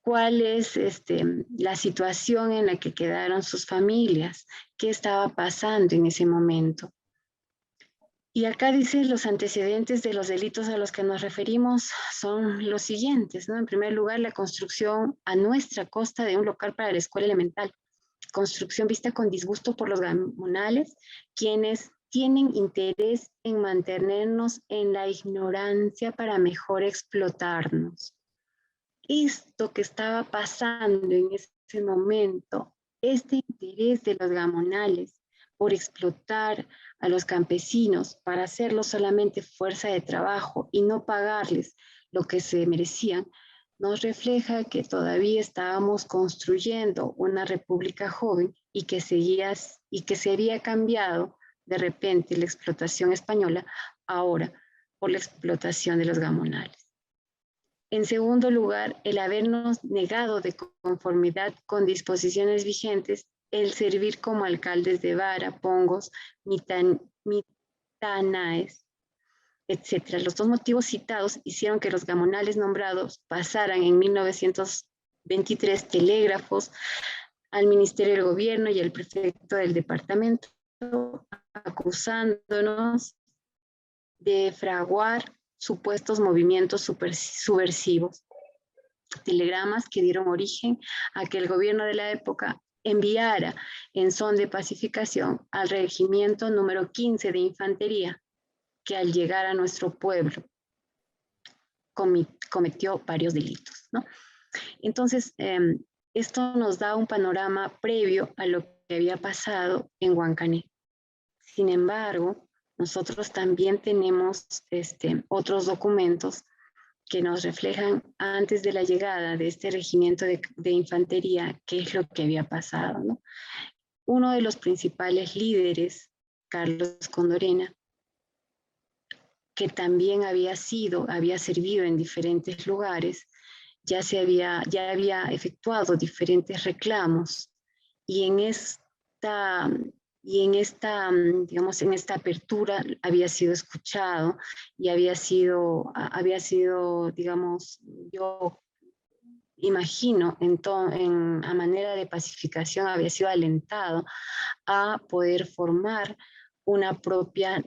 ¿Cuál es la situación en la que quedaron sus familias? ¿Qué estaba pasando en ese momento? Y acá dice, los antecedentes de los delitos a los que nos referimos son los siguientes, ¿no? En primer lugar, la construcción a nuestra costa de un local para la escuela elemental. Construcción vista con disgusto por los gamonales, quienes tienen interés en mantenernos en la ignorancia para mejor explotarnos. Esto que estaba pasando en ese momento, este interés de los gamonales por explotar a los campesinos para hacerlos solamente fuerza de trabajo y no pagarles lo que se merecían, nos refleja que todavía estábamos construyendo una república joven y que se había cambiado de repente la explotación española ahora por la explotación de los gamonales. En segundo lugar, el habernos negado de conformidad con disposiciones vigentes el servir como alcaldes de Vara, Pongos, Mitanaes, etc. Los dos motivos citados hicieron que los gamonales nombrados pasaran en 1923 telégrafos al Ministerio del Gobierno y al prefecto del departamento, acusándonos de fraguar supuestos movimientos subversivos. Telegramas que dieron origen a que el gobierno de la época enviara en son de pacificación al regimiento número 15 de infantería, que al llegar a nuestro pueblo cometió varios delitos, ¿no? Entonces, esto nos da un panorama previo a lo que había pasado en Huancané. Sin embargo, nosotros también tenemos otros documentos que nos reflejan antes de la llegada de este regimiento de infantería qué es lo que había pasado, ¿no? Uno de los principales líderes, Carlos Condorena, que también había servido en diferentes lugares, ya había efectuado diferentes reclamos y en esta, digamos, en esta apertura había sido escuchado y había sido, digamos, yo imagino, a manera de pacificación había sido alentado a poder formar una propia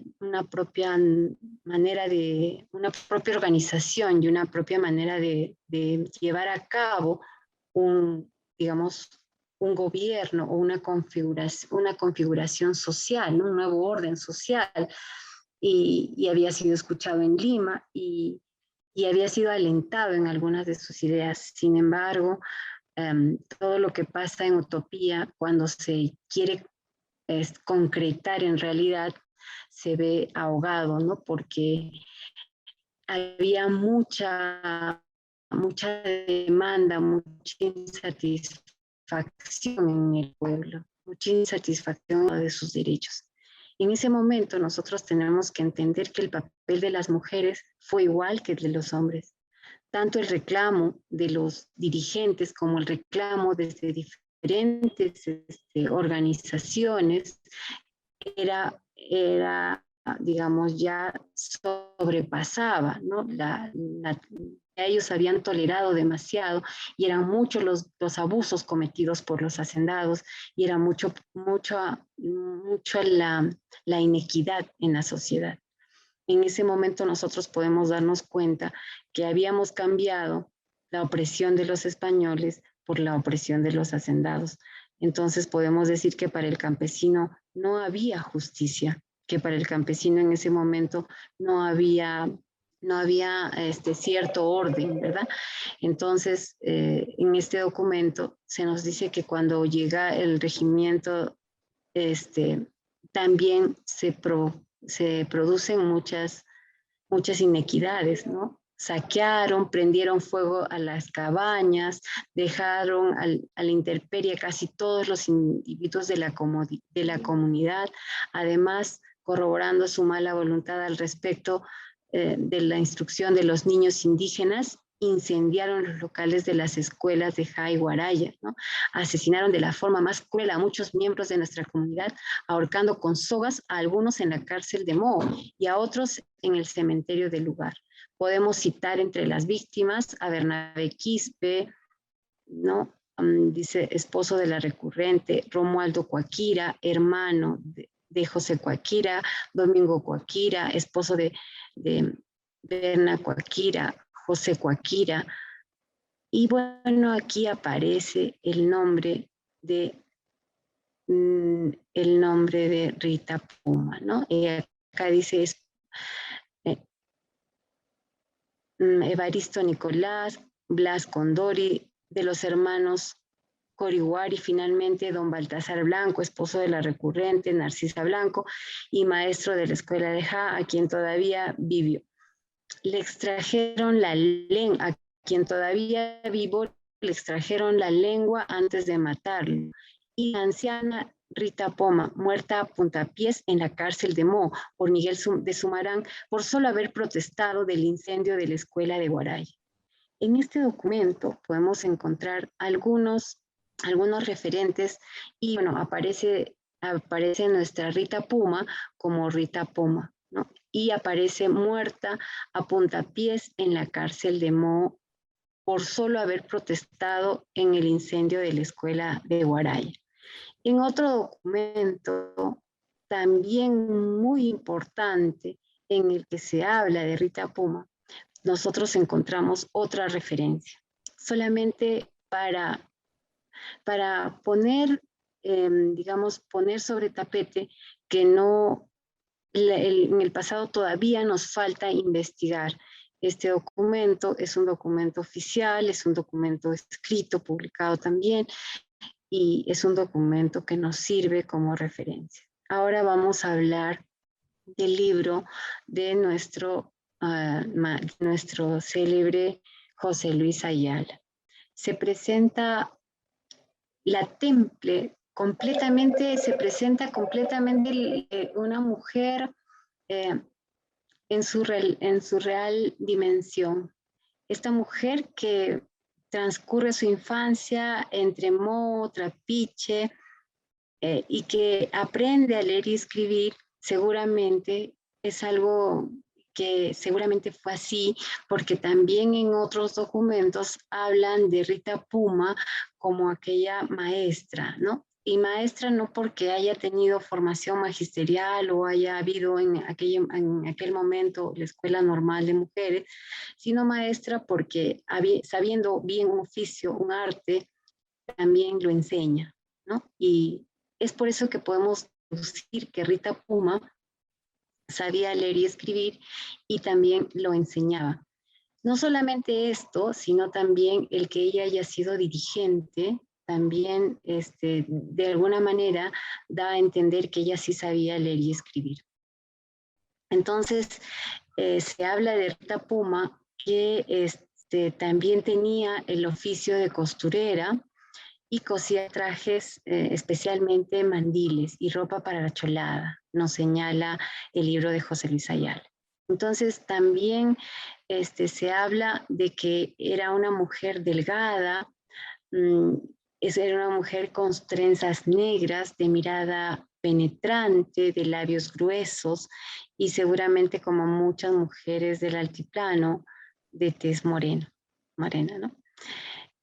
organización y una propia manera de llevar a cabo un gobierno o una configuración social, ¿no? Un nuevo orden social, y había sido escuchado en Lima y había sido alentado en algunas de sus ideas. Sin embargo, todo lo que pasa en utopía, cuando se quiere concretar en realidad, se ve ahogado, ¿no? Porque había mucha demanda, mucha insatisfacción en el pueblo, mucha insatisfacción de sus derechos. En ese momento nosotros tenemos que entender que el papel de las mujeres fue igual que el de los hombres. Tanto el reclamo de los dirigentes como el reclamo desde diferentes organizaciones era, digamos, ya sobrepasaba, ¿no? Ellos habían tolerado demasiado y eran muchos los abusos cometidos por los hacendados y era mucho la inequidad en la sociedad. En ese momento nosotros podemos darnos cuenta que habíamos cambiado la opresión de los españoles por la opresión de los hacendados. Entonces podemos decir que para el campesino no había justicia, que para el campesino en ese momento no había cierto orden, ¿verdad? Entonces, en este documento se nos dice que cuando llega el regimiento, también se producen muchas inequidades, ¿no? Saquearon, prendieron fuego a las cabañas, dejaron a la intemperie casi todos los individuos de la comunidad, además corroborando su mala voluntad al respecto de la instrucción de los niños indígenas, incendiaron los locales de las escuelas de Jai Guaraya, ¿no? Asesinaron de la forma más cruel a muchos miembros de nuestra comunidad, ahorcando con sogas a algunos en la cárcel de Moo y a otros en el cementerio del lugar. Podemos citar entre las víctimas a Bernabé Quispe, ¿no? Dice, esposo de la recurrente, Romualdo Coaquira, hermano de José Coaquira, Domingo Coaquira, esposo de Berna Coaquira, José Coaquira. Y bueno, aquí aparece el nombre de Rita Puma, ¿no? Y acá dice Evaristo Nicolás, Blas Condori, de los hermanos Coriguari, finalmente don Baltasar Blanco, esposo de la recurrente Narcisa Blanco y maestro de la escuela de Ja, a quien todavía vivió. Le extrajeron la lengua, quien todavía vivo le extrajeron la lengua antes de matarlo. Y la anciana Rita Poma, muerta a puntapiés en la cárcel de Mo por Miguel de Sumarán por solo haber protestado del incendio de la escuela de Huaray. En este documento podemos encontrar algunos referentes y bueno, aparece nuestra Rita Puma como Rita Poma, ¿no? Y aparece muerta a puntapiés en la cárcel de Mo por solo haber protestado en el incendio de la escuela de Huaray. En otro documento también muy importante en el que se habla de Rita Puma, nosotros encontramos otra referencia, solamente para poner, digamos, poner sobre tapete que no, en el pasado todavía nos falta investigar. Este documento es un documento oficial, es un documento escrito, publicado también, y es un documento que nos sirve como referencia. Ahora vamos a hablar del libro de nuestro célebre José Luis Ayala. Se presenta completamente una mujer en su real dimensión. Esta mujer que transcurre su infancia entre Mo, Trapiche, y que aprende a leer y escribir, seguramente es algo que seguramente fue así, porque también en otros documentos hablan de Rita Puma como aquella maestra, ¿no? Y maestra no porque haya tenido formación magisterial o haya habido en aquel momento la Escuela Normal de Mujeres, sino maestra porque sabiendo bien un oficio, un arte, también lo enseña, ¿no? Y es por eso que podemos decir que Rita Puma sabía leer y escribir y también lo enseñaba. No solamente esto, sino también el que ella haya sido dirigente, también de alguna manera da a entender que ella sí sabía leer y escribir. Entonces, se habla de Rita Puma que también tenía el oficio de costurera y cosía trajes, especialmente mandiles y ropa para la cholada, nos señala el libro de José Luis Ayala. Entonces también se habla de que era una mujer delgada, era una mujer con trenzas negras, de mirada penetrante, de labios gruesos y seguramente como muchas mujeres del altiplano, de tez morena, ¿no?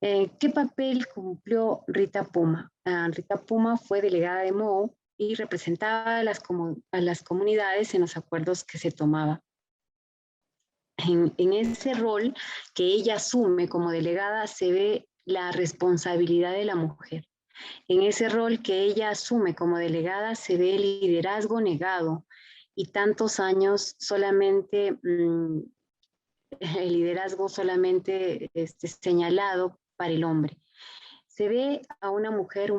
¿Qué papel cumplió Rita Puma? Rita Puma fue delegada de Mo y representaba a las comunidades en los acuerdos que se tomaban. En ese rol que ella asume como delegada se ve la responsabilidad de la mujer. En ese rol que ella asume como delegada se ve el liderazgo negado y tantos años solamente, el liderazgo solamente señalado para el hombre. Se ve a una mujer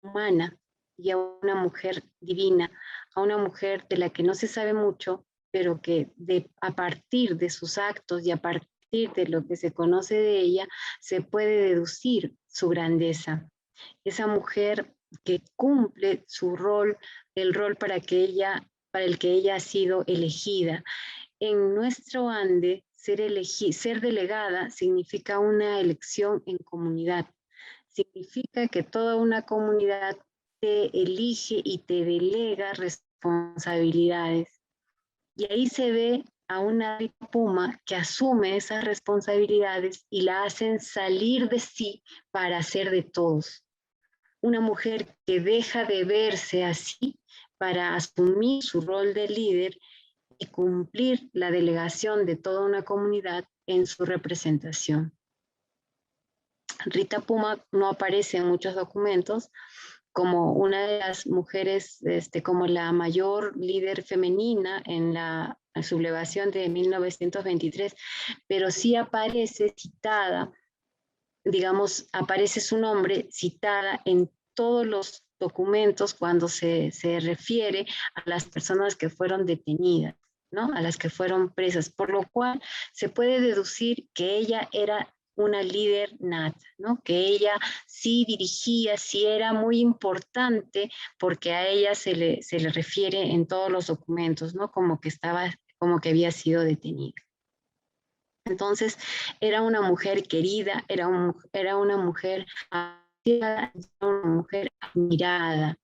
humana y a una mujer divina, a una mujer de la que no se sabe mucho, pero que a partir de sus actos y a partir de lo que se conoce de ella, se puede deducir su grandeza. Esa mujer que cumple su rol, el rol para el que ella ha sido elegida. En nuestro Ande, ser delegada significa una elección en comunidad. Significa que toda una comunidad te elige y te delega responsabilidades. Y ahí se ve a una Rita Puma que asume esas responsabilidades y la hacen salir de sí para hacer de todos. Una mujer que deja de verse así para asumir su rol de líder y cumplir la delegación de toda una comunidad en su representación. Rita Puma no aparece en muchos documentos como una de las mujeres, como la mayor líder femenina en la sublevación de 1923, pero sí aparece citada, digamos, aparece su nombre citada en todos los documentos cuando se refiere a las personas que fueron detenidas, ¿no? A las que fueron presas, por lo cual se puede deducir que ella era una líder nata, ¿no? Que ella sí dirigía, sí era muy importante, porque a ella se le refiere en todos los documentos, ¿no? Como que había sido detenida. Entonces, era una mujer querida, era una mujer apreciada, una mujer admirada,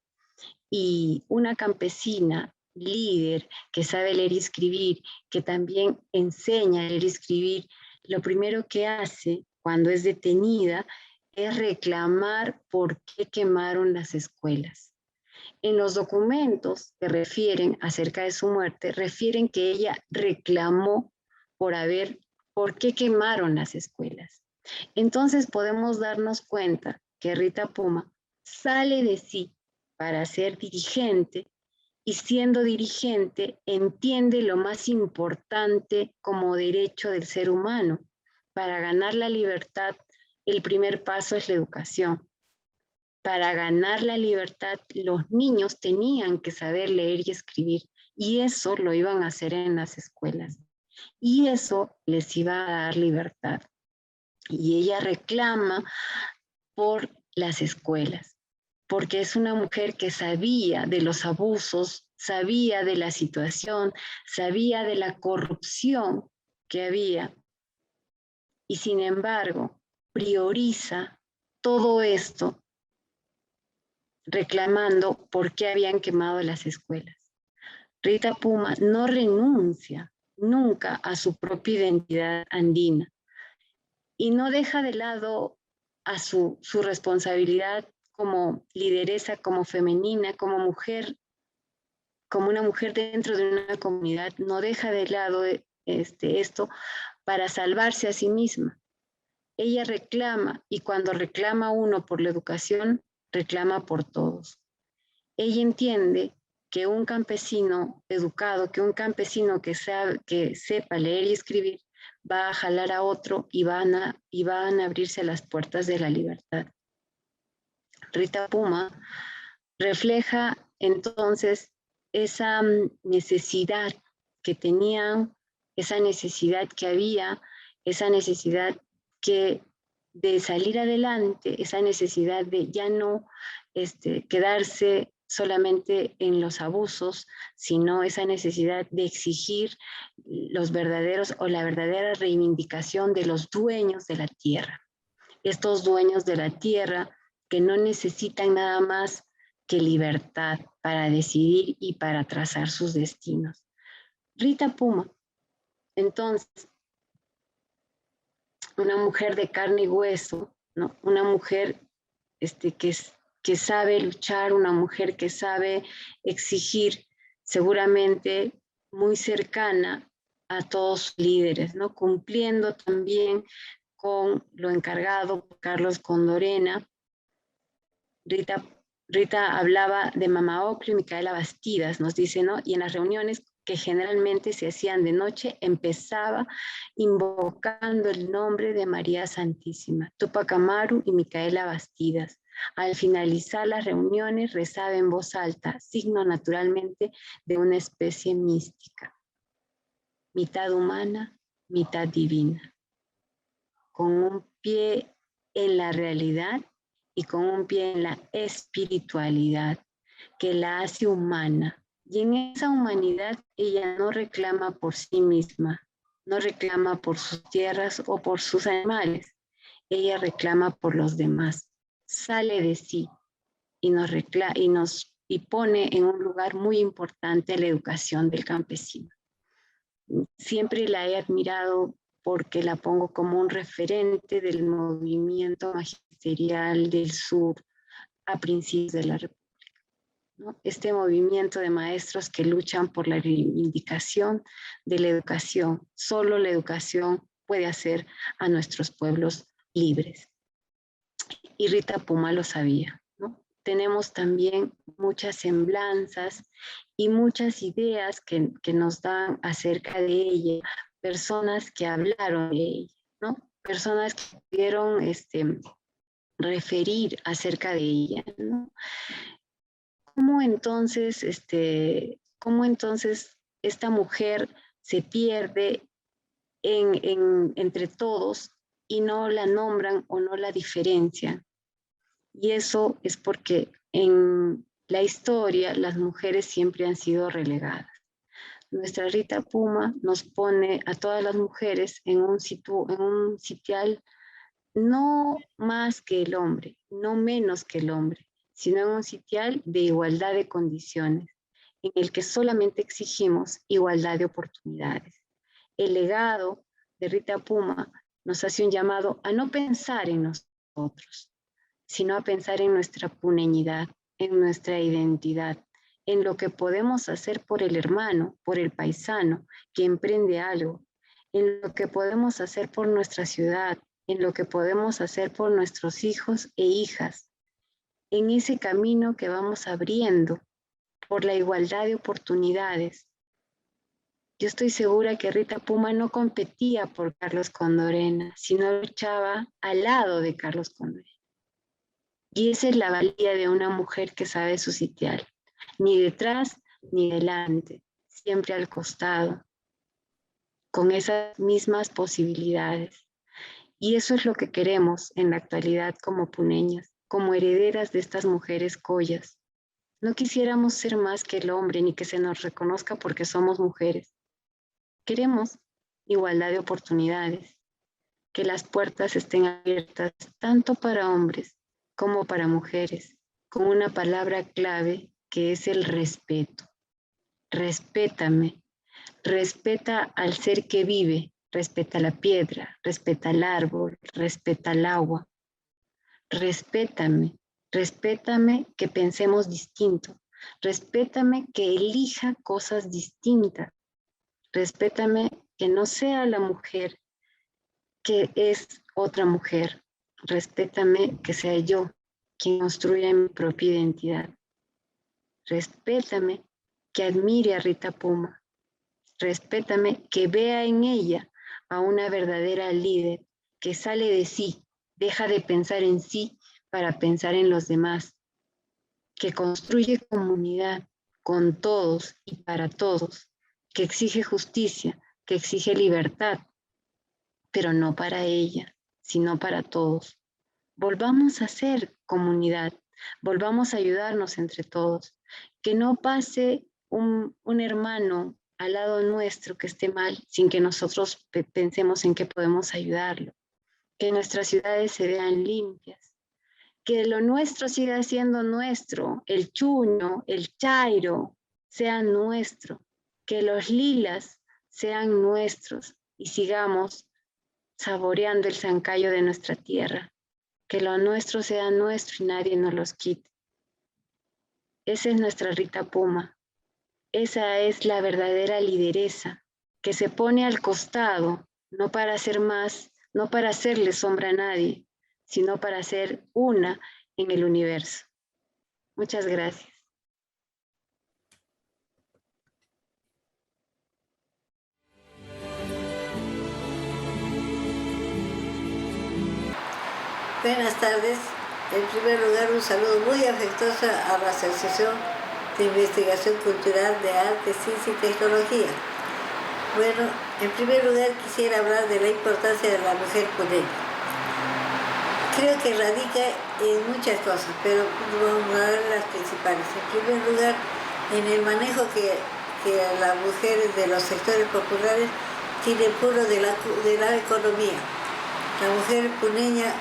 y una campesina líder que sabe leer y escribir, que también enseña a leer y escribir. Lo primero que hace cuando es detenida es reclamar por qué quemaron las escuelas. En los documentos que refieren acerca de su muerte, refieren que ella reclamó por qué quemaron las escuelas. Entonces podemos darnos cuenta que Rita Puma sale de sí para ser dirigente, y siendo dirigente entiende lo más importante como derecho del ser humano. Para ganar la libertad, el primer paso es la educación. Para ganar la libertad, los niños tenían que saber leer y escribir, y eso lo iban a hacer en las escuelas, y eso les iba a dar libertad. Y ella reclama por las escuelas, porque es una mujer que sabía de los abusos, sabía de la situación, sabía de la corrupción que había, y sin embargo prioriza todo esto reclamando por qué habían quemado las escuelas. Rita Puma no renuncia nunca a su propia identidad andina y no deja de lado a su responsabilidad como lideresa, como femenina, como mujer, como una mujer dentro de una comunidad. No deja de lado esto para salvarse a sí misma. Ella reclama, y cuando reclama uno por la educación, reclama por todos. Ella entiende que un campesino educado, que un campesino que sepa leer y escribir, va a jalar a otro y van a abrirse las puertas de la libertad. Rita Puma refleja entonces esa necesidad que tenían, esa necesidad que había, esa necesidad de salir adelante, esa necesidad de ya no quedarse solamente en los abusos, sino esa necesidad de exigir los verdaderos o la verdadera reivindicación de los dueños de la tierra. Estos dueños de la tierra que no necesitan nada más que libertad para decidir y para trazar sus destinos. Rita Puma, entonces, una mujer de carne y hueso, ¿no? Una mujer que sabe luchar, una mujer que sabe exigir, seguramente muy cercana a todos sus líderes, ¿no? Cumpliendo también con lo encargado por Carlos Condorena. Rita hablaba de Mama Ocllo y Micaela Bastidas, nos dice, ¿no? Y en las reuniones que generalmente se hacían de noche, empezaba invocando el nombre de María Santísima, Tupac Amaru y Micaela Bastidas. Al finalizar las reuniones rezaba en voz alta, signo naturalmente de una especie mística, mitad humana, mitad divina, con un pie en la realidad y con un pie en la espiritualidad que la hace humana. Y en esa humanidad ella no reclama por sí misma, no reclama por sus tierras o por sus animales, ella reclama por los demás. Sale de sí y y pone en un lugar muy importante la educación del campesino. Siempre la he admirado porque la pongo como un referente del movimiento magisterial del sur a principios de la República, ¿no? Este movimiento de maestros que luchan por la reivindicación de la educación. Solo la educación puede hacer a nuestros pueblos libres. Y Rita Puma lo sabía, ¿no? Tenemos también muchas semblanzas y muchas ideas que nos dan acerca de ella, personas que hablaron de ella, ¿no? Personas que pudieron referir acerca de ella, ¿no? ¿Cómo entonces esta mujer se pierde entre todos y no la nombran o no la diferencian. Y eso es porque en la historia las mujeres siempre han sido relegadas. Nuestra Rita Puma nos pone a todas las mujeres en un sitial no más que el hombre, no menos que el hombre, sino en un sitial de igualdad de condiciones, en el que solamente exigimos igualdad de oportunidades. El legado de Rita Puma nos hace un llamado a no pensar en nosotros, sino a pensar en nuestra puneñidad, en nuestra identidad, en lo que podemos hacer por el hermano, por el paisano que emprende algo, en lo que podemos hacer por nuestra ciudad, en lo que podemos hacer por nuestros hijos e hijas, en ese camino que vamos abriendo por la igualdad de oportunidades. Yo estoy segura que Rita Puma no competía por Carlos Condorena, sino luchaba al lado de Carlos Condorena. Y esa es la valía de una mujer que sabe su sitial, ni detrás ni delante, siempre al costado, con esas mismas posibilidades. Y eso es lo que queremos en la actualidad como puneñas, como herederas de estas mujeres collas. No quisiéramos ser más que el hombre, ni que se nos reconozca porque somos mujeres. Queremos igualdad de oportunidades, que las puertas estén abiertas tanto para hombres como para mujeres, con una palabra clave que es el respeto. Respétame, respeta al ser que vive, respeta la piedra, respeta el árbol, respeta el agua. Respétame, respétame que pensemos distinto, respétame que elija cosas distintas, respétame que no sea la mujer que es otra mujer, respétame que sea yo quien construya mi propia identidad. Respétame que admire a Rita Puma. Respétame que vea en ella a una verdadera líder que sale de sí, deja de pensar en sí para pensar en los demás, que construye comunidad con todos y para todos, que exige justicia, que exige libertad, pero no para ella, sino para todos. Volvamos a ser comunidad, volvamos a ayudarnos entre todos, que no pase un hermano al lado nuestro que esté mal sin que nosotros pensemos en que podemos ayudarlo, que nuestras ciudades se vean limpias, que lo nuestro siga siendo nuestro, el chuño, el chairo sea nuestro, que los lilas sean nuestros y sigamos saboreando el zancayo de nuestra tierra, que lo nuestro sea nuestro y nadie nos los quite. Esa es nuestra Rita Puma, esa es la verdadera lideresa, que se pone al costado, no para hacer más, no para hacerle sombra a nadie, sino para ser una en el universo. Muchas gracias. Buenas tardes. En primer lugar, un saludo muy afectuoso a la Asociación de Investigación Cultural de Arte, Ciencia y Tecnología. Bueno, en primer lugar quisiera hablar de la importancia de la mujer puneña. Creo que radica en muchas cosas, pero vamos a ver las principales. En primer lugar, en el manejo que las mujeres de los sectores populares tienen puro de la economía. La mujer puneña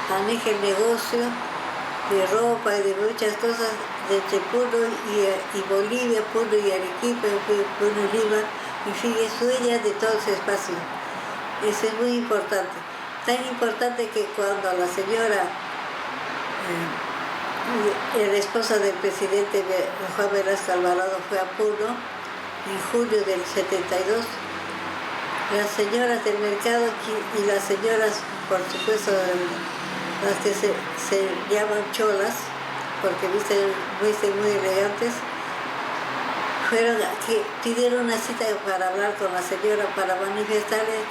maneja el negocio de ropa y de muchas cosas desde Puno y Bolivia, Puno y Arequipa, Puno y Lima, en fin, es dueña de todo ese espacio. Eso es muy importante. Tan importante que cuando la señora, la esposa del presidente Juan Velasco Alvarado fue a Puno, en julio del 72, las señoras del mercado y las señoras, por supuesto, las que se llaman cholas, porque visten muy elegantes, pidieron una cita para hablar con la señora, para manifestarle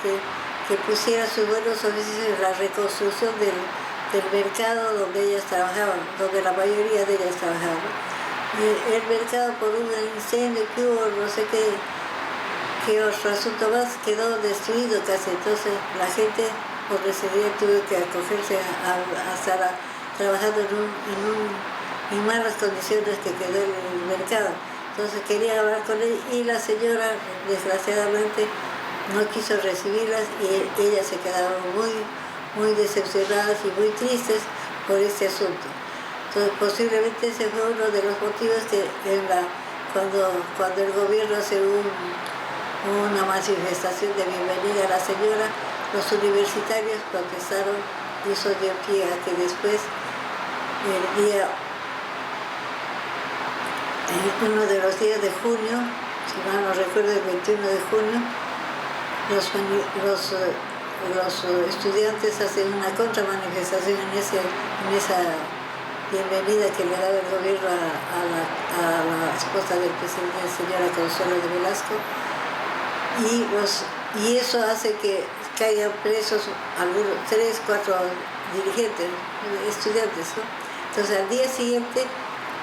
que pusiera sus buenos oficios en la reconstrucción del mercado donde ellas trabajaban, donde la mayoría de ellas trabajaban. Y el mercado, por un incendio que hubo, no sé qué otro asunto más, quedó destruido casi. Entonces la gente por necesidad tuvo que acogerse a estar trabajando en malas condiciones que quedó en el mercado. Entonces quería hablar con ella y la señora desgraciadamente no quiso recibirlas y ellas se quedaron muy decepcionadas y muy tristes por este asunto. Entonces posiblemente ese fue uno de los motivos que cuando el gobierno hace una manifestación de bienvenida a la señora, los universitarios protestaron y eso dio pie a que después, uno de los días de junio, si mal no recuerdo, el 21 de junio, los estudiantes hacen una contramanifestación en esa bienvenida que le daba el gobierno a la esposa del presidente, señora Consuelo de Velasco, y eso hace que caigan presos algunos 3, 4 dirigentes, estudiantes, ¿no? Entonces al día siguiente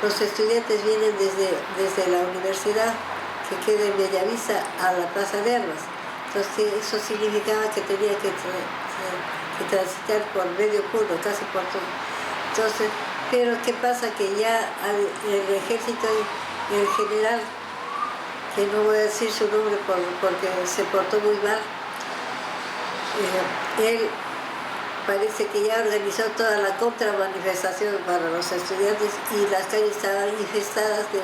los estudiantes vienen desde la universidad que queda en Bellavista a la Plaza de Armas. Entonces eso significaba que tenía que transitar por medio pueblo, casi por todo. Entonces, pero ¿qué pasa? Que ya el ejército, el general, que no voy a decir su nombre porque se portó muy mal, él parece que ya organizó toda la contramanifestación para los estudiantes y las calles estaban infestadas de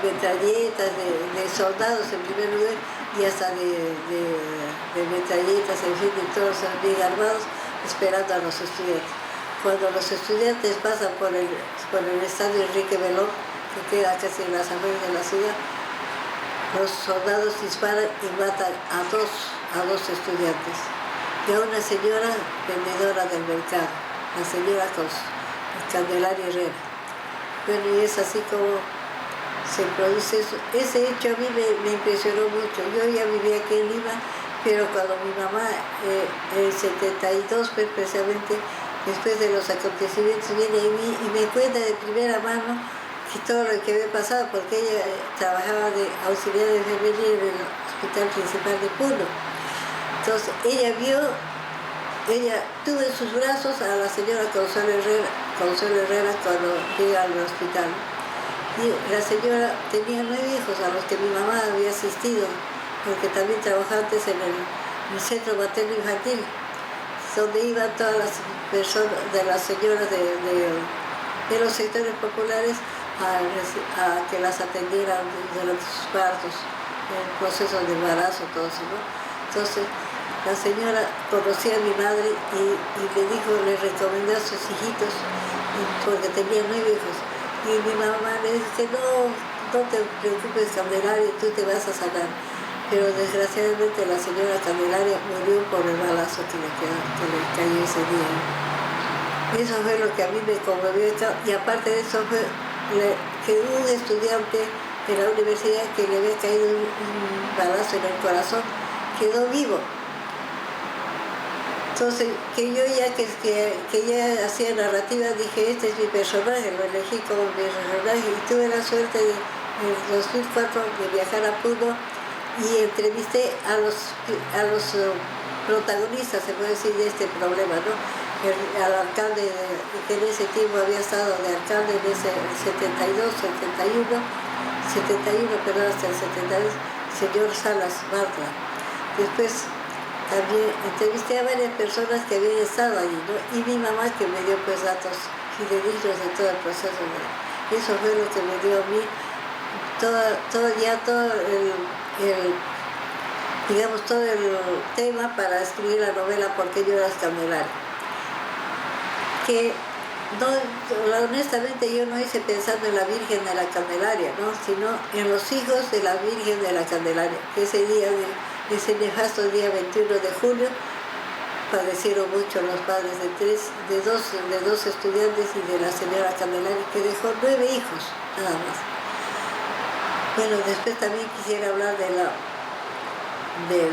metralletas, de soldados en primer lugar y hasta de metralletas, en fin, de todos bien armados, esperando a los estudiantes. Cuando los estudiantes pasan por el estadio Enrique Belón, que queda casi en las afueras de la ciudad, los soldados disparan y matan a dos estudiantes. Y a una señora vendedora del mercado, la señora Candelaria Herrera. Bueno, y es así como se produce eso. Ese hecho a mí me impresionó mucho. Yo ya vivía aquí en Lima, pero cuando mi mamá, en el 72, pues, precisamente, después de los acontecimientos, viene y me cuenta de primera mano que todo lo que había pasado, porque ella trabajaba de auxiliar de enfermería en el hospital principal de Puno. Entonces ella tuvo en sus brazos a la señora Consuelo Herrera cuando llega al hospital. Y la señora tenía 9 hijos a los que mi mamá había asistido, porque también trabajaba antes en el centro materno infantil, donde iban todas las personas, de las señoras de los sectores populares a que las atendieran durante sus partos, el proceso de embarazo, todo eso, ¿no? Entonces, la señora conocía a mi madre y le recomendó a sus hijitos, porque tenía 9 hijos. Y mi mamá le dijo que no te preocupes, Candelaria, tú te vas a sanar. Pero desgraciadamente la señora Candelaria murió por el balazo que le cayó ese día. Eso fue lo que a mí me conmovió. Y aparte de eso fue que un estudiante de la universidad que le había caído un balazo en el corazón quedó vivo. Entonces, que yo ya que ya hacía narrativa, dije, este es mi personaje, lo elegí como mi personaje y tuve la suerte en el 2004 de viajar a Puno y entrevisté a los protagonistas, se puede decir, de este problema, ¿no? Al alcalde que en ese tiempo había estado de alcalde en ese 71, perdón, hasta el 72, señor Salas Bartra. Después también entrevisté a varias personas que habían estado allí, ¿no? Y mi mamá, que me dio pues datos fidedignos de todo el proceso. Eso fue lo que me dio a mí todo el tema para escribir la novela ¿Por qué lloras, Candelaria? Que honestamente yo no hice pensando en la Virgen de la Candelaria, ¿no? Sino en los hijos de la Virgen de la Candelaria, que ese nefasto día 21 de julio padecieron mucho los padres de dos estudiantes y de la señora Candelaria, que dejó 9 hijos, nada más. Bueno, después también quisiera hablar de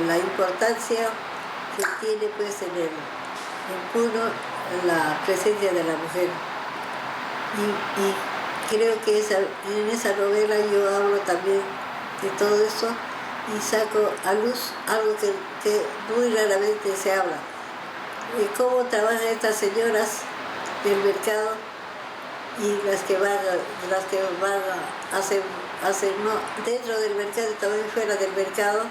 la importancia que tiene pues en Puno la presencia de la mujer. Y creo que en esa novela yo hablo también de todo eso y saco a luz algo que muy raramente se habla, cómo trabajan estas señoras del mercado y las que van hacen no, dentro del mercado y también fuera del mercado,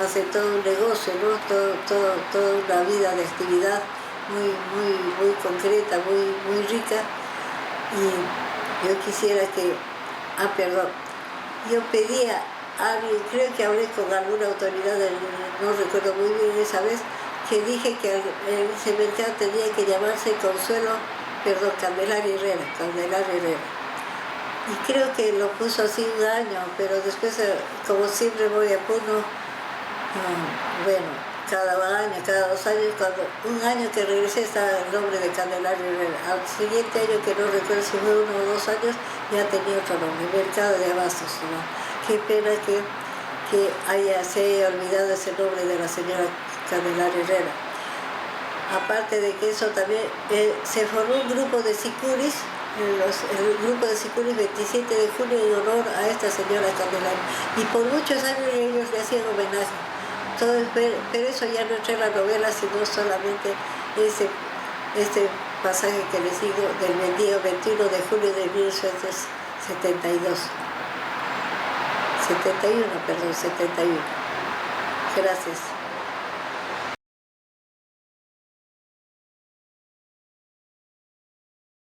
hacen todo un negocio, ¿no? Toda una vida de actividad muy concreta, muy rica. Y yo quisiera que, perdón, yo pedía a alguien, creo que hablé con alguna autoridad, no recuerdo muy bien esa vez, que dije que ese mercado tenía que llamarse Candelaria Herrera. Y creo que lo puso así un año, pero después, como siempre voy a Puno, bueno, cada 2 años, cuando un año que regresé estaba el nombre de Candelaria Herrera. Al siguiente año, que no recuerdo si fue 1 o 2 años, ya tenía otro nombre, Mercado de Abastos, ¿no? Qué pena que se haya olvidado ese nombre de la señora Candelaria Herrera. Aparte de que eso también se formó un grupo de sicuris, el grupo de sicuris 27 de julio en honor a esta señora Candelaria. Y por muchos años ellos le hacían homenaje. Pero eso ya no entra en la novela, sino solamente este pasaje que les digo del día 21 de julio de 1972. 71. Gracias.